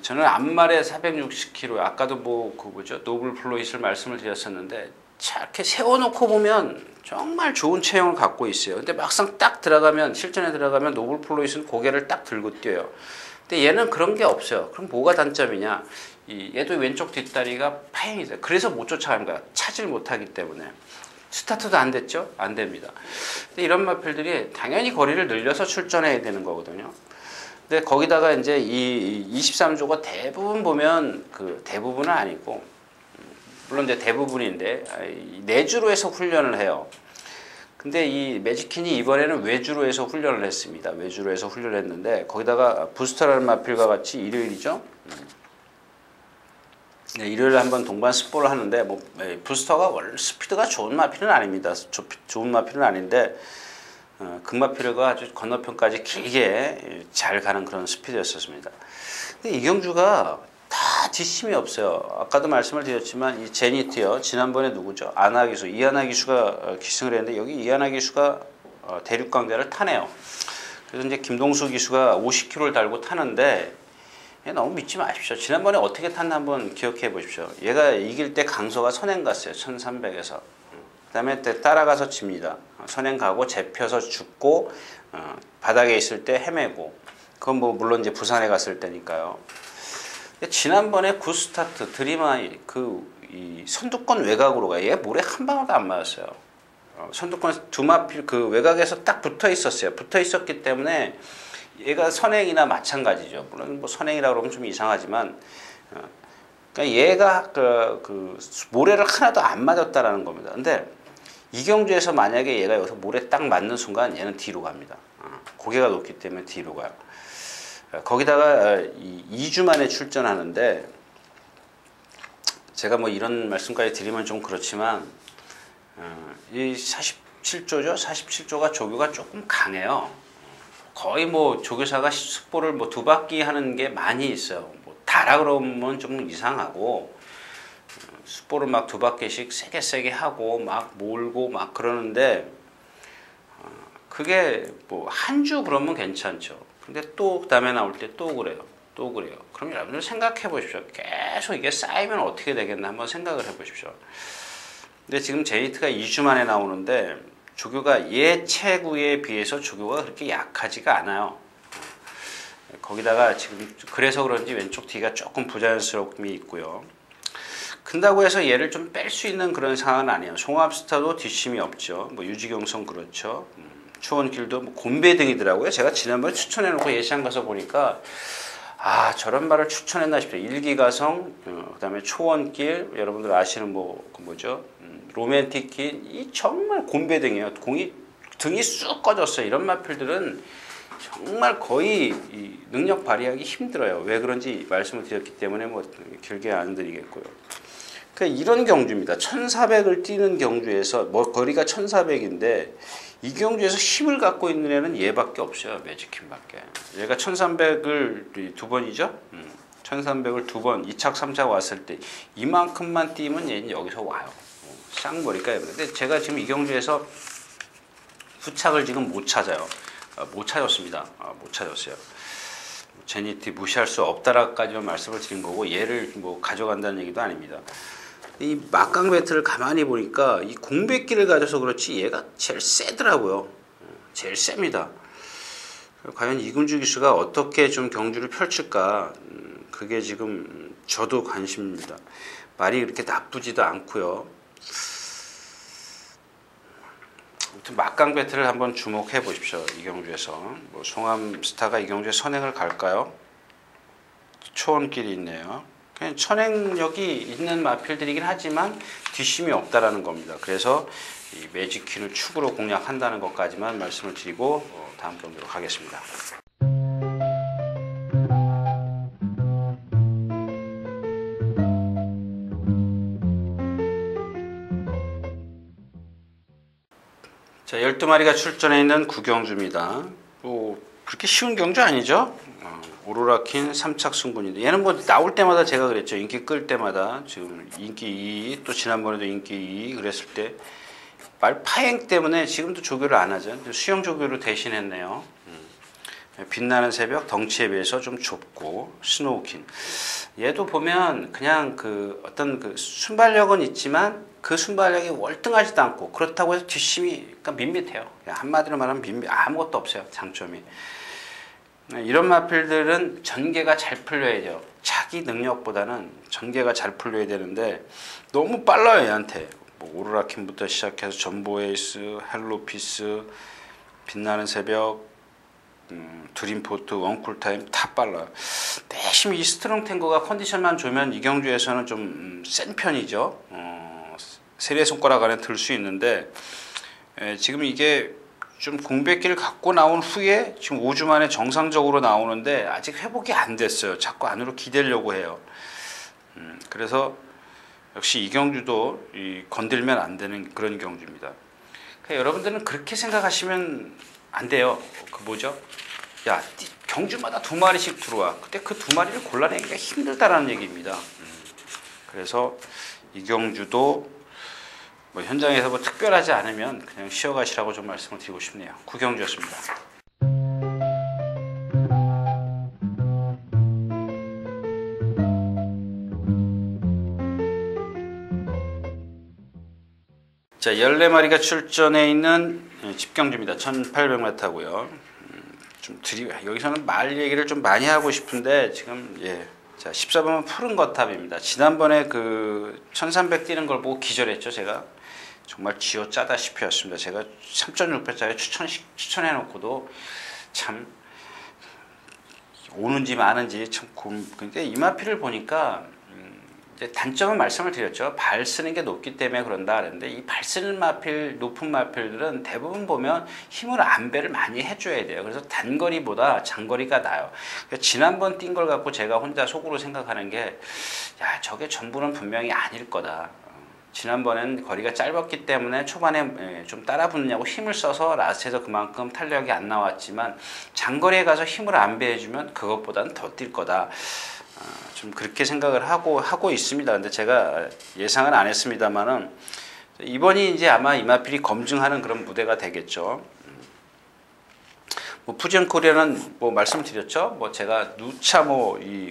저는 앞말에 460kg 아까도 뭐죠 노블 플로잇을 말씀을 드렸었는데 이렇게 세워놓고 보면 정말 좋은 체형을 갖고 있어요. 근데 막상 딱 들어가면 실전에 들어가면 노블 플로잇은 고개를 딱 들고 뛰어요. 근데 얘는 그런 게 없어요. 그럼 뭐가 단점이냐? 얘도 왼쪽 뒷다리가 파행이 돼요. 그래서 못 쫓아갑니다. 차질 못하기 때문에. 스타트도 안 됐죠? 안 됩니다. 근데 이런 마필들이 당연히 거리를 늘려서 출전해야 되는 거거든요. 근데 거기다가 이제 이 23조가 대부분 보면 대부분은 아니고 물론 이제 대부분인데 내주로 해서 훈련을 해요. 근데 이 매직킨이 이번에는 외주로 해서 훈련을 했습니다. 외주로 해서 훈련을 했는데 거기다가 부스터라는 마필과 같이 일요일이죠. 네, 일요일에 한번 동반 습보를 하는데 부스터가 원래 스피드가 좋은 마필은 아닙니다. 좋은 마필은 아닌데 금마필과 아주 건너편까지 길게 잘 가는 그런 스피드였었습니다. 근데 이경주가 다 뒷심이 없어요. 아까도 말씀을 드렸지만 이 제니트요. 지난번에 누구죠? 아나 기수, 이하나 기수가 기승을 했는데 여기 이하나 기수가 대륙강대를 타네요. 그래서 이제 김동수 기수가 50km를 달고 타는데 너무 믿지 마십시오. 지난번에 어떻게 탔나 한번 기억해 보십시오. 얘가 이길 때 강소가 선행 갔어요. 1300에서. 그 다음에 따라가서 집니다. 선행 가고 잡혀서 죽고 바닥에 있을 때 헤매고 그건 뭐 물론 이제 부산에 갔을 때니까요. 지난번에 굿스타트 드림아이 이 선두권 외곽으로 가요. 얘 모래 한 방울도 안 맞았어요. 선두권 두 마필 외곽에서 딱 붙어 있었어요. 붙어 있었기 때문에 얘가 선행이나 마찬가지죠. 물론 뭐 선행이라고 그러면 좀 이상하지만 그러니까 얘가 모래를 하나도 안 맞았다라는 겁니다. 근데 이경주에서 만약에 얘가 여기서 모래 딱 맞는 순간 얘는 뒤로 갑니다. 고개가 높기 때문에 뒤로 가요. 거기다가 2주 만에 출전하는데 제가 뭐 이런 말씀까지 드리면 좀 그렇지만 이 47조죠. 47조가 조교가 조금 강해요. 거의 뭐 조교사가 숙보를 뭐 2바퀴 하는 게 많이 있어요. 뭐 다라 그러면 좀 이상하고 숙보를 막 2바퀴씩 세게 하고 막 몰고 막 그러는데 그게 뭐 한 주 그러면 괜찮죠. 근데 또 그다음에 나올 때 또 그래요. 또 그래요. 그럼 여러분들 생각해 보십시오. 계속 이게 쌓이면 어떻게 되겠나 한번 생각을 해 보십시오. 근데 지금 제이트가 2주 만에 나오는데 조교가 예체구에 비해서 조교가 그렇게 약하지가 않아요. 거기다가 지금 그래서 그런지 왼쪽 뒤가 조금 부자연스러움이 있고요. 큰다고 해서 얘를 좀 뺄 수 있는 그런 상황은 아니에요. 송합스타도 뒷심이 없죠. 뭐 유지경성 그렇죠. 초원길도 뭐 곰배등이더라고요. 제가 지난번에 추천해놓고 예시장 가서 보니까 저런 말을 추천했나 싶어요. 일기가성, 그다음에 초원길, 여러분들 아시는 그 뭐죠? 로맨틱길, 이 정말 곰배등이에요. 등이 쑥 꺼졌어요. 이런 마필들은 정말 거의 이 능력 발휘하기 힘들어요. 왜 그런지 말씀을 드렸기 때문에 뭐 길게 안 드리겠고요. 그러니까 이런 경주입니다. 1400을 뛰는 경주에서 뭐 거리가 1400인데 이 경주에서 힘을 갖고 있는 애는 얘밖에 없어요. 매직킴밖에. 얘가 1300을 2번이죠. 1300을 2번 2착 3착 왔을 때 이만큼만 뛰면 얘는 여기서 와요. 쌍머리니까. 근데 제가 지금 이 경주에서 후착을 지금 못 찾아요. 못 찾았습니다. 못 찾았어요. 제니티 무시할 수 없다라까지만 말씀을 드린 거고 얘를 뭐 가져간다는 얘기도 아닙니다. 이 막강 배틀을 가만히 보니까 이 공백기를 가져서 그렇지 얘가 제일 세더라고요. 제일 셉니다. 과연 이근주 기수가 어떻게 좀 경주를 펼칠까 그게 지금 저도 관심입니다. 말이 그렇게 나쁘지도 않고요. 아무튼 막강 배틀을 한번 주목해 보십시오. 이 경주에서 뭐 송암스타가 이 경주에 선행을 갈까요? 초원길이 있네요. 그냥 천행력이 있는 마필들이긴 하지만 뒷심이 없다라는 겁니다. 그래서 이 매직퀸을 축으로 공략한다는 것까지만 말씀을 드리고 다음 경주로 가겠습니다. 자, 12마리가 출전해 있는 구경주입니다. 뭐 그렇게 쉬운 경주 아니죠? 오로라킨 3착 승군인데 얘는 뭐 나올 때마다 제가 그랬죠. 인기 끌 때마다 지금 인기 2, 또 지난번에도 인기 2 그랬을 때 말 파행 때문에 지금도 조교를 안 하죠. 수영 조교로 대신했네요. 빛나는 새벽 덩치에 비해서 좀 좁고 스노우킨. 얘도 보면 그냥 그 어떤 그 순발력은 있지만 그 순발력이 월등하지도 않고 그렇다고 해서 뒷심이 그러니까 밋밋해요. 한마디로 말하면 아무것도 없어요. 장점이. 이런 마필들은 전개가 잘 풀려야 돼요. 자기 능력보다는 전개가 잘 풀려야 되는데 너무 빨라요. 얘한테. 뭐 오로라킨부터 시작해서 전보에이스, 헬로피스, 빛나는 새벽, 드림포트, 원쿨타임 다 빨라요. 대신 이 스트롱 탱거가 컨디션만 좋으면 이 경주에서는 좀 센 편이죠. 세네 손가락 안에 들 수 있는데 지금 이게 좀 공백기를 갖고 나온 후에 지금 5주 만에 정상적으로 나오는데 아직 회복이 안 됐어요. 자꾸 안으로 기대려고 해요. 그래서 역시 이 경주도 건들면 안 되는 그런 경주입니다. 그러니까 여러분들은 그렇게 생각하시면 안 돼요. 그 뭐죠? 야, 경주마다 2마리씩 들어와. 근데 그 2마리를 골라내기가 힘들다라는 얘기입니다. 그래서 이 경주도 뭐 현장에서 뭐 특별하지 않으면 그냥 쉬어가시라고 좀 말씀을 드리고 싶네요. 구경주였습니다. 자, 14마리가 출전해 있는 집경주입니다. 1800m고요. 여기서는 말 얘기를 좀 많이 하고 싶은데 지금 자, 14번은 푸른 거탑입니다. 지난번에 그 1300 뛰는 걸 보고 기절했죠. 제가 정말 쥐어 짜다시피 였습니다. 제가 3.6배짜리 추천해 놓고도 참 오는지 마는지 참 근데 이마피를 보니까 이제 단점은 말씀을 드렸죠. 발 쓰는 게 높기 때문에 그런다 하는데 이 발 쓰는 마필, 높은 마필들은 대부분 보면 힘을 안배를 많이 해줘야 돼요. 그래서 단거리보다 장거리가 나요. 지난번 뛴 걸 갖고 제가 혼자 속으로 생각하는 게 야, 저게 전부는 분명히 아닐 거다. 지난번엔 거리가 짧았기 때문에 초반에 좀 따라 붙느냐고 힘을 써서 라스트에서 그만큼 탄력이 안 나왔지만 장거리에 가서 힘을 안배해주면 그것보다는 더 뛸 거다. 좀 그렇게 생각을 하고 있습니다. 근데 제가 예상은 안 했습니다만은 이번이 이제 아마 이마필이 검증하는 그런 무대가 되겠죠. 뭐 퓨전 코리아는 뭐 말씀드렸죠. 뭐 제가 누차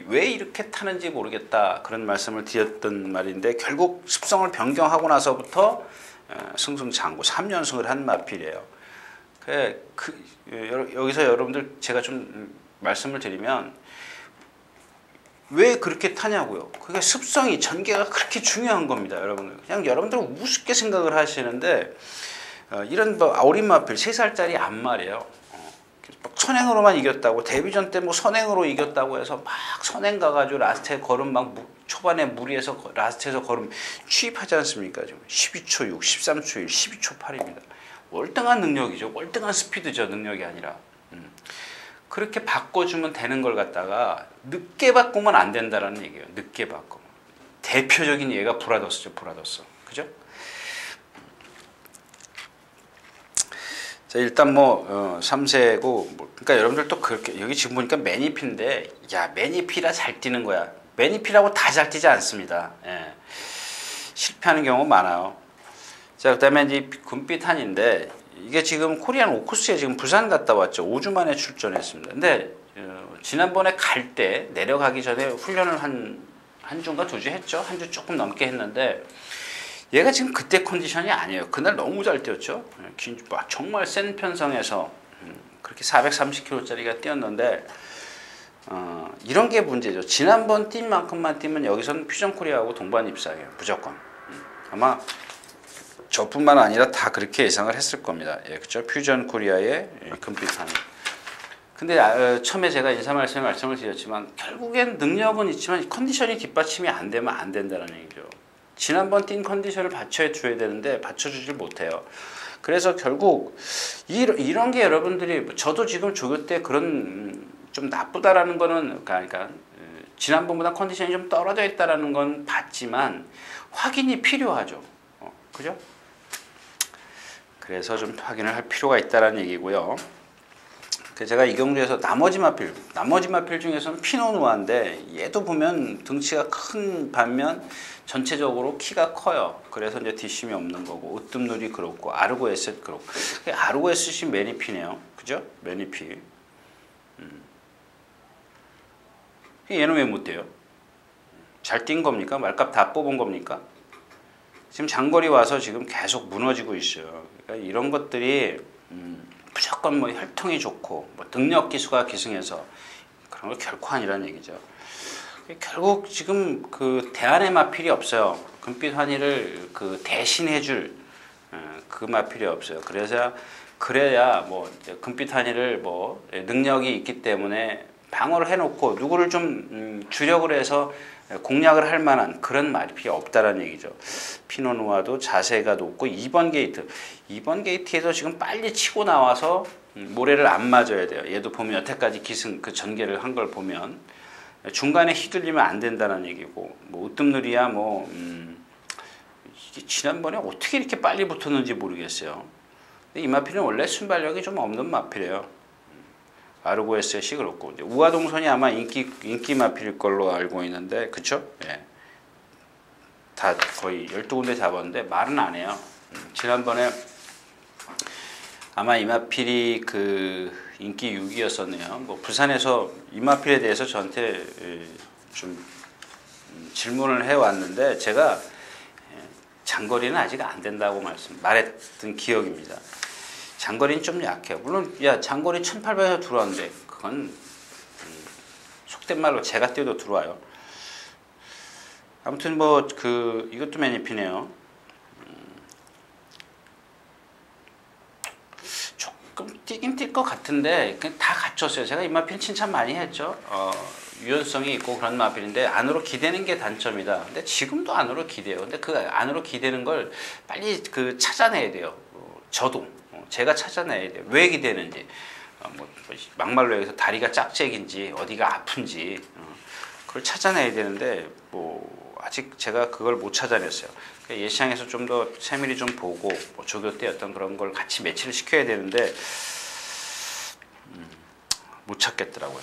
왜 이렇게 타는지 모르겠다 그런 말씀을 드렸던 말인데 결국 습성을 변경하고 나서부터 승승장구 3연승을 한 마필이에요. 여기서 여러분들 제가 좀 말씀을 드리면 왜 그렇게 타냐고요. 그게 습성이 전개가 그렇게 중요한 겁니다. 여러분들 그냥 여러분들은 우습게 생각을 하시는데 이런 어린 마필 3살짜리 암말이에요. 선행으로만 이겼다고 데뷔전 때 뭐 선행으로 이겼다고 해서 막 선행 가가지고 라스트에 걸음 막 초반에 무리해서 라스트에서 걸음 취입하지 않습니까? 지금 12초 6, 13초 1, 12초 8입니다. 월등한 능력이죠. 월등한 스피드죠. 능력이 아니라. 그렇게 바꿔주면 되는 걸 갖다가 늦게 바꾸면 안 된다라는 얘기예요. 늦게 바꾸면. 대표적인 예가 브라더스죠. 브라더스. 그죠? 자, 일단 3세고 그러니까 여러분들 또 그렇게 여기 지금 보니까 매니피인데 야, 매니피라 잘 뛰는 거야. 매니피라고 다 잘 뛰지 않습니다. 예. 실패하는 경우 많아요. 자, 그다음에 이제 금빛한인데 이게 지금 코리안 오쿠스에 지금 부산 갔다 왔죠. 5주 만에 출전했습니다. 근데 지난번에 갈 때 내려가기 전에 훈련을 한 주인가 2주 했죠. 한 주 조금 넘게 했는데 얘가 지금 그때 컨디션이 아니에요. 그날 너무 잘 뛰었죠. 정말 센 편성에서 그렇게 430kg짜리가 뛰었는데 이런 게 문제죠. 지난번 뛴 만큼만 뛰면 여기서는 퓨전 코리아하고 동반 입상이에요. 무조건. 아마 저뿐만 아니라 다 그렇게 예상을 했을 겁니다. 예, 그렇죠? 퓨전 코리아의 금빛한. 근데 처음에 제가 인사 말씀을 드렸지만 결국엔 능력은 있지만 컨디션이 뒷받침이 안 되면 안 된다는 얘기죠. 지난번 뛴 컨디션을 받쳐줘야 되는데 받쳐주질 못해요. 그래서 결국 이런 게 여러분들이 저도 지금 조교 때 그런 좀 나쁘다라는 거는 그러니까 지난번보다 컨디션이 좀 떨어져 있다라는 건 봤지만 확인이 필요하죠. 그죠? 그래서 좀 확인을 할 필요가 있다라는 얘기고요. 제가 이 경주에서 나머지 마필 중에서는 피노누아인데 얘도 보면 등치가 큰 반면 전체적으로 키가 커요. 그래서 이제 뒷심이 없는 거고 으뜸누리 그렇고 아르고 에셋 그렇고 아르고 에셋이 매니피네요. 그죠? 매니피. 얘는 왜 못 돼요? 잘 뛴 겁니까? 말값 다 뽑은 겁니까? 지금 장거리 와서 지금 계속 무너지고 있어요. 그러니까 이런 것들이 무조건 혈통이 좋고 능력 기수가 기승해서 그런 거 결코 아니라는 얘기죠. 결국 지금 그 대안의 마필이 없어요. 금빛 환희를 그 대신해줄 그 마필이 없어요. 그래야 금빛 환희를 능력이 있기 때문에 방어를 해놓고 누구를 좀 주력을 해서 공략을 할 만한 그런 마필이 없다라는 얘기죠. 피노누아도 자세가 높고 2번 게이트에서 지금 빨리 치고 나와서 모래를 안 맞아야 돼요. 얘도 보면 여태까지 기승 그 전개를 한 걸 보면 중간에 휘둘리면 안 된다는 얘기고 으뜸누리야 이게 지난번에 어떻게 이렇게 빨리 붙었는지 모르겠어요. 이 마필은 원래 순발력이 좀 없는 마필이에요. 아르고에셋이 그렇고 우아동선이 아마 인기 마필일 걸로 알고 있는데 그쵸? 예. 다 거의 12군데 잡았는데 말은 안 해요. 지난번에 아마 이마필이 그 인기 6위였었네요. 부산에서 이마필에 대해서 저한테 좀 질문을 해왔는데 제가 장거리는 아직 안 된다고 말했던 기억입니다. 장거리는 좀 약해요. 물론 장거리 1800에서 들어왔는데 그건 속된 말로 제가 뛰어도 들어와요. 아무튼 이것도 매니피네요. 조금 뛰긴 뛸 것 같은데 다 갖췄어요. 제가 이마필 칭찬 많이 했죠. 유연성이 있고 그런 마필인데 안으로 기대는 게 단점이다. 근데 지금도 안으로 기대요. 근데 그 안으로 기대는 걸 빨리 찾아내야 돼요. 저도 제가 찾아내야 돼요. 왜 기대는지. 막말로 여기서 다리가 짝짝인지 어디가 아픈지 그걸 찾아내야 되는데 아직 제가 그걸 못 찾아냈어요. 예시장에서 좀 더 세밀히 좀 보고 조교 때 어떤 그런 걸 같이 매치를 시켜야 되는데 못 찾겠더라고요.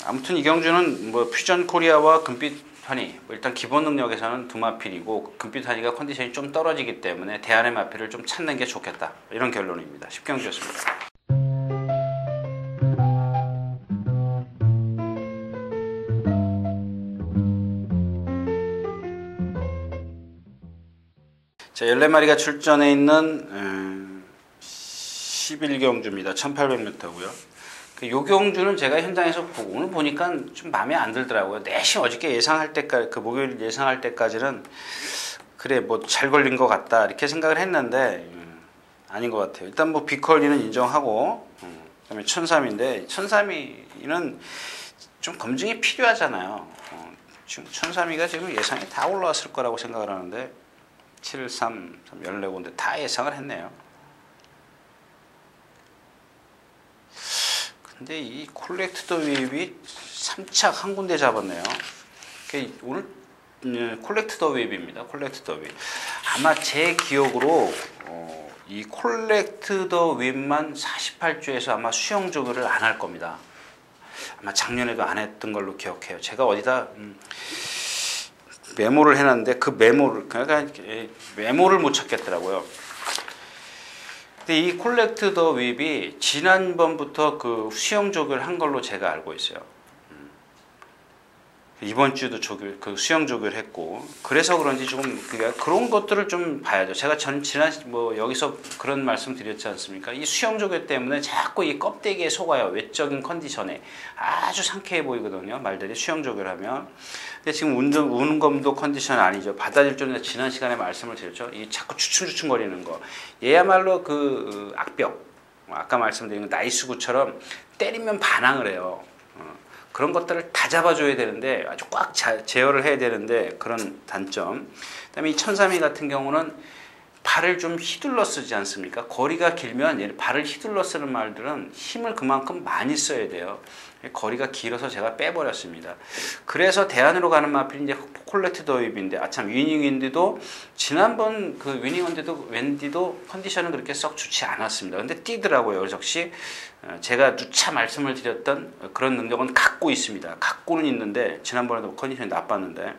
아무튼 이경주는 퓨전 코리아와 금빛 환희 일단 기본 능력에서는 두 마필이고 금빛 환희가 컨디션이 좀 떨어지기 때문에 대안의 마필을 좀 찾는 게 좋겠다. 이런 결론입니다. 10경주였습니다. 자, 14마리가 출전해 있는 11경주입니다. 1800m고요. 요 경주는 제가 현장에서 보고 오늘 보니까 좀 마음에 안 들더라고요. 내심 어저께 예상할 때까지 목요일 예상할 때까지는 그래 잘 걸린 것 같다 이렇게 생각을 했는데 아닌 것 같아요. 일단 비컬리는 인정하고 그다음에 1003인데 1003는 좀 검증이 필요하잖아요. 지금 1003가 지금 예상이 다 올라왔을 거라고 생각을 하는데 713, 14군데 다 예상을 했네요. 근데 이 콜렉트 더 웨이브이 3착 한 군데 잡았네요. 오늘 콜렉트 더 웨이브입니다. 콜렉트 더 웨이브. 아마 제 기억으로 이 콜렉트 더 웨이브만 48주에서 아마 수영 조교를 안 할 겁니다. 아마 작년에도 안 했던 걸로 기억해요. 제가 어디다 메모를 해놨는데 그 메모를 못 찾겠더라고요. 근데 이 콜렉트 더 웨이브이 지난번부터 그 수영 조교를 한 걸로 제가 알고 있어요. 이번 주도 수영 조교를 했고 그래서 그런지 조금 그런 것들을 좀 봐야죠. 제가 지난 여기서 그런 말씀 드렸지 않습니까? 이 수영 조교 때문에 자꾸 이 껍데기에 속아요. 외적인 컨디션에 아주 상쾌해 보이거든요. 말들이 수영 조교를 하면. 근데 지금 우는 검도 컨디션 아니죠. 바다질 줄은 지난 시간에 말씀을 드렸죠. 이 자꾸 주춤주춤거리는 거. 얘야말로 악벽. 아까 말씀드린 나이스구처럼 때리면 반항을 해요. 그런 것들을 다 잡아줘야 되는데 아주 꽉 제어를 해야 되는데 그런 단점. 그다음에 이 1003이 같은 경우는 발을 좀 휘둘러 쓰지 않습니까? 거리가 길면 발을 휘둘러 쓰는 말들은 힘을 그만큼 많이 써야 돼요. 거리가 길어서 제가 빼버렸습니다. 그래서 대안으로 가는 마필이 이제 콜렉트 더 웨이브인데 아참 위닝 윈디도 지난번 위닝 윈디도 컨디션은 그렇게 썩 좋지 않았습니다. 근데 뛰더라고요. 역시 제가 누차 말씀을 드렸던 그런 능력은 갖고 있습니다. 갖고는 있는데 지난번에도 컨디션이 나빴는데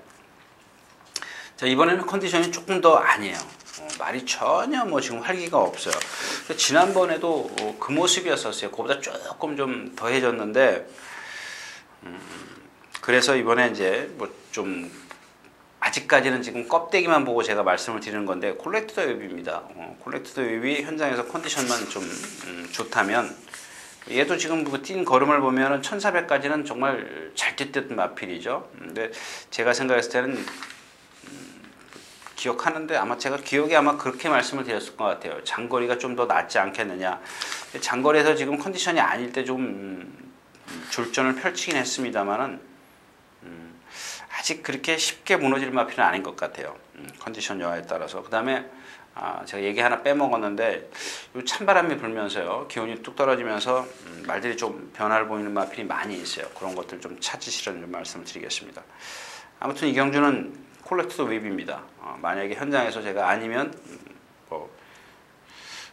자 이번에는 컨디션이 조금 더 아니에요. 말이 전혀 지금 활기가 없어요. 지난번에도 그 모습이었었어요. 그보다 조금 좀 더해졌는데 그래서 이번에 이제 좀 아직까지는 지금 껍데기만 보고 제가 말씀을 드리는 건데 콜렉트 더 웨이브입니다. 콜렉트 더 웨이브 현장에서 컨디션만 좀 좋다면 얘도 지금 뛴 걸음을 보면은 1400까지는 정말 잘 뛰었던 마필이죠. 근데 제가 생각했을 때는 기억하는데 아마 제가 기억에 아마 그렇게 말씀을 드렸을 것 같아요. 장거리가 좀 더 낫지 않겠느냐. 장거리에서 지금 컨디션이 아닐 때 좀 졸전을 펼치긴 했습니다만은 아직 그렇게 쉽게 무너질 마필은 아닌 것 같아요. 컨디션 여하에 따라서. 그 다음에 제가 얘기 하나 빼먹었는데 요 찬바람이 불면서요. 기온이 뚝 떨어지면서 말들이 좀 변화를 보이는 마필이 많이 있어요. 그런 것들 좀 찾으시라는 말씀을 드리겠습니다. 아무튼 이 경주는 콜렉트 더 웨이브입니다. 만약에 현장에서 제가 아니면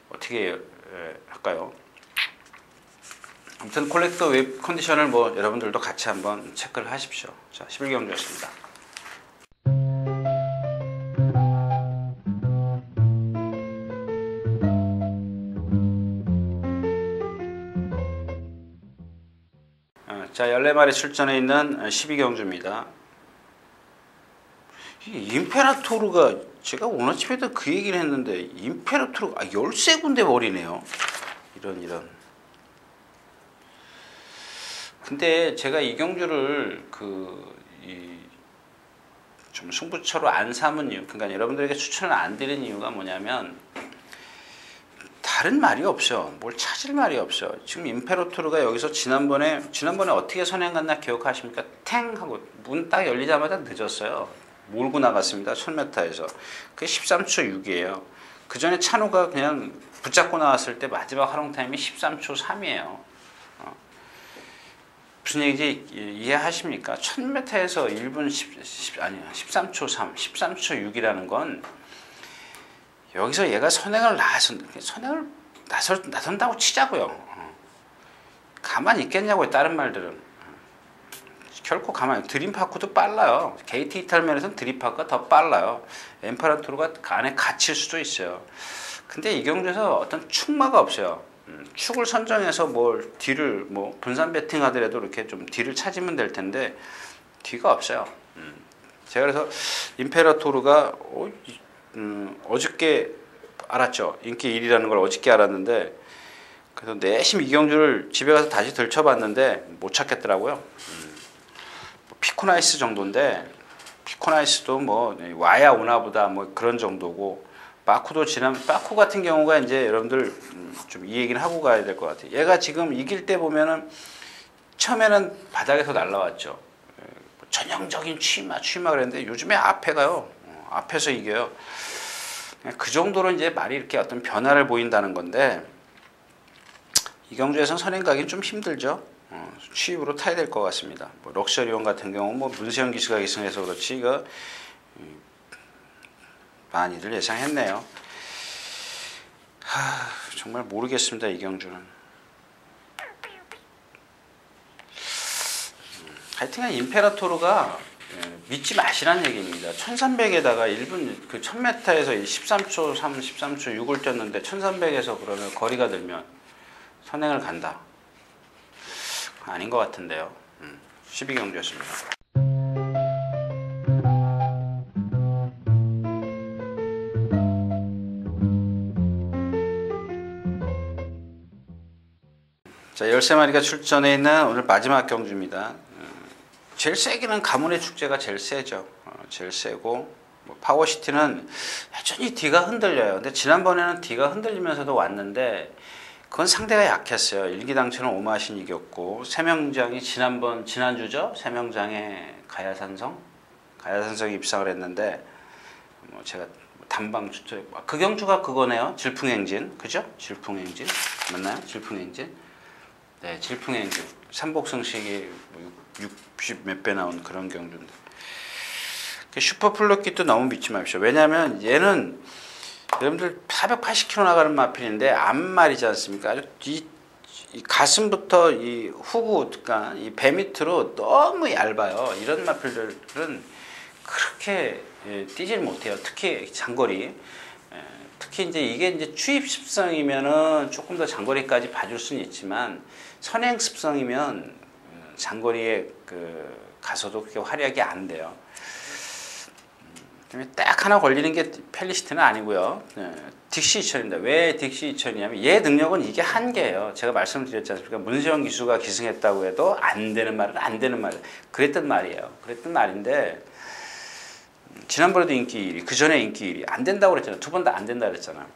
어떻게 할까요? 아무튼 콜렉트 더 웨이브 컨디션을 여러분들도 같이 한번 체크를 하십시오. 자, 11경주였습니다. 자, 14마리 출전해 있는 12경주입니다. 임페라토르가 제가 오늘 아침에도 그 얘기를 했는데 임페라토르가 13군데 버리네요. 이런. 근데 제가 이 경주를 좀 승부처로 안 삼은 이유, 그러니까 여러분들에게 추천을 안 드리는 이유가 뭐냐면 다른 말이 없어요. 뭘 찾을 말이 없어요. 지금 임페로토르가 여기서 지난번에 어떻게 선행 갔나 기억하십니까? 탱 하고 문 딱 열리자마자 늦었어요. 몰고 나갔습니다. 1000m에서. 그게 13초 6이에요. 그 전에 찬우가 그냥 붙잡고 나왔을 때 마지막 활용 타임이 13초 3이에요. 무슨 얘기인지 이해하십니까? 1000m에서 1분 13초 3, 13초 6이라는 건 여기서 얘가 선행을 나선다고 치자고요. 가만히 있겠냐고요. 다른 말들은. 결코 가만히. 드림파크도 빨라요. 게이트 이탈면에서는 드림파크가 더 빨라요. 엠파라토르가 안에 갇힐 수도 있어요. 근데 이 경주에서 어떤 축마가 없어요. 축을 선정해서 뭘 뒤를 뭐 분산 배팅 하더라도 이렇게 좀 뒤를 찾으면 될 텐데 뒤가 없어요. 제가 그래서 임페라토르가 어저께 알았죠. 인기 1위라는 걸 어저께 알았는데 그래서 내심 이 경주를 집에 가서 다시 들춰봤는데 못 찾겠더라고요. 피코나이스 정도인데 피코나이스도 뭐 와야 오나보다 뭐 그런 정도고 바쿠도 바쿠 같은 경우가 이제 여러분들 좀 이 얘기는 하고 가야 될 것 같아요. 얘가 지금 이길 때 보면은 처음에는 바닥에서 날라왔죠. 전형적인 취마 그랬는데 요즘에 앞에 가요. 앞에서 이겨요. 그 정도로 이제 말이 이렇게 어떤 변화를 보인다는 건데 이 경주에서는 선행 가기는 좀 힘들죠. 취입으로 타야 될 것 같습니다. 뭐 럭셔리온 같은 경우 뭐 문세영 기수가 기승해서 그렇지 이거 많이들 예상했네요. 정말 모르겠습니다. 이 경주는. 하여튼간 임페라토르가 믿지 마시라는 얘기입니다. 1300에다가 1분 그 1000m에서 13초 3, 13초 6을 뛰었는데 1300에서 그러면 거리가 들면 선행을 간다. 아닌 것 같은데요. 12경주였습니다. 자, 13마리가 출전해 있는 오늘 마지막 경주입니다. 제일 세기는 가문의 축제가 제일 세죠. 제일 세고 뭐 파워시티는 여전히 D가 흔들려요. 근데 지난번에는 D가 흔들리면서도 왔는데 그건 상대가 약했어요. 일기당초는 오마신 이겼고 세명장이 지난주죠. 세명장에 가야산성이 입상을 했는데 뭐 제가 단방 추천 그 경주가 그거네요. 질풍행진 그죠? 질풍행진 맞나요? 질풍행진 네, 질풍행진 삼복승식이 60 몇 배 나온 그런 경주인데 슈퍼플루키도 너무 믿지 마십시오. 왜냐하면 얘는 여러분들 480km 나가는 마필인데 앞말이지 않습니까? 아주 이 가슴부터 이 후구, 그러니까 이 배 밑으로 너무 얇아요. 이런 마필들은 그렇게 뛰질 못해요. 특히 장거리. 특히 이제 이게 이제 추입 습성이면은 조금 더 장거리까지 봐줄 수는 있지만 선행 습성이면 장거리에 가서도 그렇게 활약이 안 돼요. 딱 하나 걸리는 게 펠리시티는 아니고요. 딕시 2000입니다. 왜 딕시 2000이냐면 얘 능력은 이게 한계예요. 제가 말씀드렸지 않습니까? 문세영 기수가 기승했다고 해도 안 되는 말은 안 되는 말이에요. 그랬던 말이에요. 그랬던 말인데 지난번에도 인기 1위, 그 전에 인기 1위 안 된다고 그랬잖아요. 두 번 다 안 된다 그랬잖아요.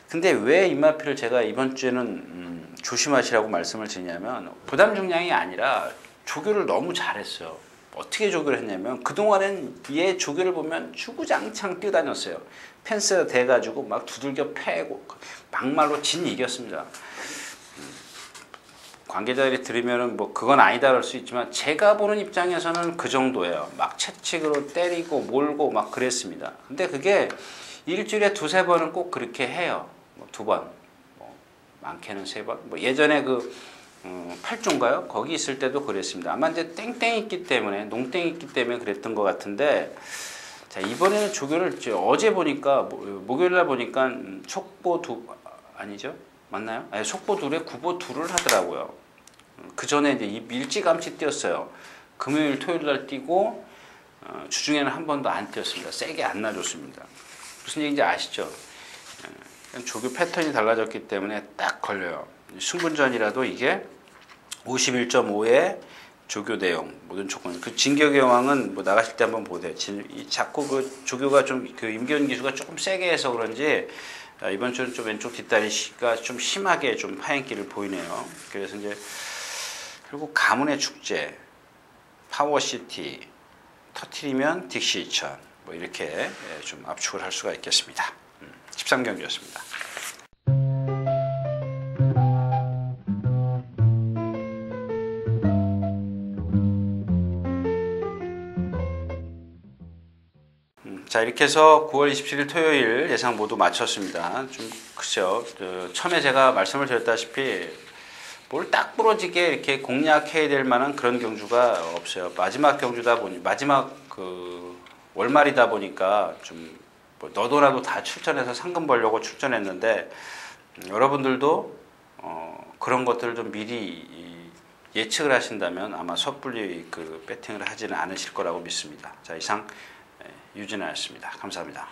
근데 왜 임마피를 제가 이번 주에는 조심하시라고 말씀을 드리냐면 부담 중량이 아니라 조교를 너무 잘했어요. 어떻게 조교를 했냐면 그동안엔 얘 조교를 보면 주구장창 뛰어다녔어요. 펜스 대가지고 막 두들겨 패고 막말로 진 이겼습니다. 관계자들이 들으면은 뭐 그건 아니다 그럴 수 있지만 제가 보는 입장에서는 그 정도예요. 막 채찍으로 때리고 몰고 막 그랬습니다. 근데 그게 일주일에 두세 번은 꼭 그렇게 해요. 뭐 두 번, 뭐 많게는 세 번. 뭐 예전에 팔중가요? 거기 있을 때도 그랬습니다. 아마 이제 땡땡 있기 때문에 농땡 있기 때문에 그랬던 것 같은데 자 이번에는 조교를 어제 보니까 목요일날 보니까 속보 아니죠? 맞나요? 아니, 속보 둘에 구보 둘을 하더라고요. 그 전에 이제 일찌감치 뛰었어요. 금요일 토요일날 뛰고 주중에는 한 번도 안 뛰었습니다. 세게 안 놔줬습니다. 무슨 얘기인지 아시죠? 조교 패턴이 달라졌기 때문에 딱 걸려요. 승분전이라도 이게 51.5의 조교 내용 모든 조건. 그 진격의 여왕은 뭐 나가실 때 한번 보세요. 자꾸 그 조교가 좀 그 임기현 기수가 조금 세게 해서 그런지 자, 이번 주는 좀 왼쪽 뒷다리가 좀 심하게 좀 하행기를 보이네요. 그래서 이제 결국 가문의 축제, 파워시티, 터트리면 딕시 이천 뭐 이렇게 좀 압축을 할 수가 있겠습니다. 13경기였습니다. 자, 이렇게 해서 9월 27일 토요일 예상 모두 마쳤습니다. 좀 글쎄요, 처음에 제가 말씀을 드렸다시피 뭘 딱 부러지게 이렇게 공략해야 될 만한 그런 경주가 없어요. 마지막 경주다 보니 마지막 그 월말이다 보니까 좀 뭐 너도나도 다 출전해서 상금 벌려고 출전했는데 여러분들도 그런 것들을 좀 미리 예측을 하신다면 아마 섣불리 그 배팅을 하지는 않으실 거라고 믿습니다. 자, 이상 유진아였습니다. 감사합니다.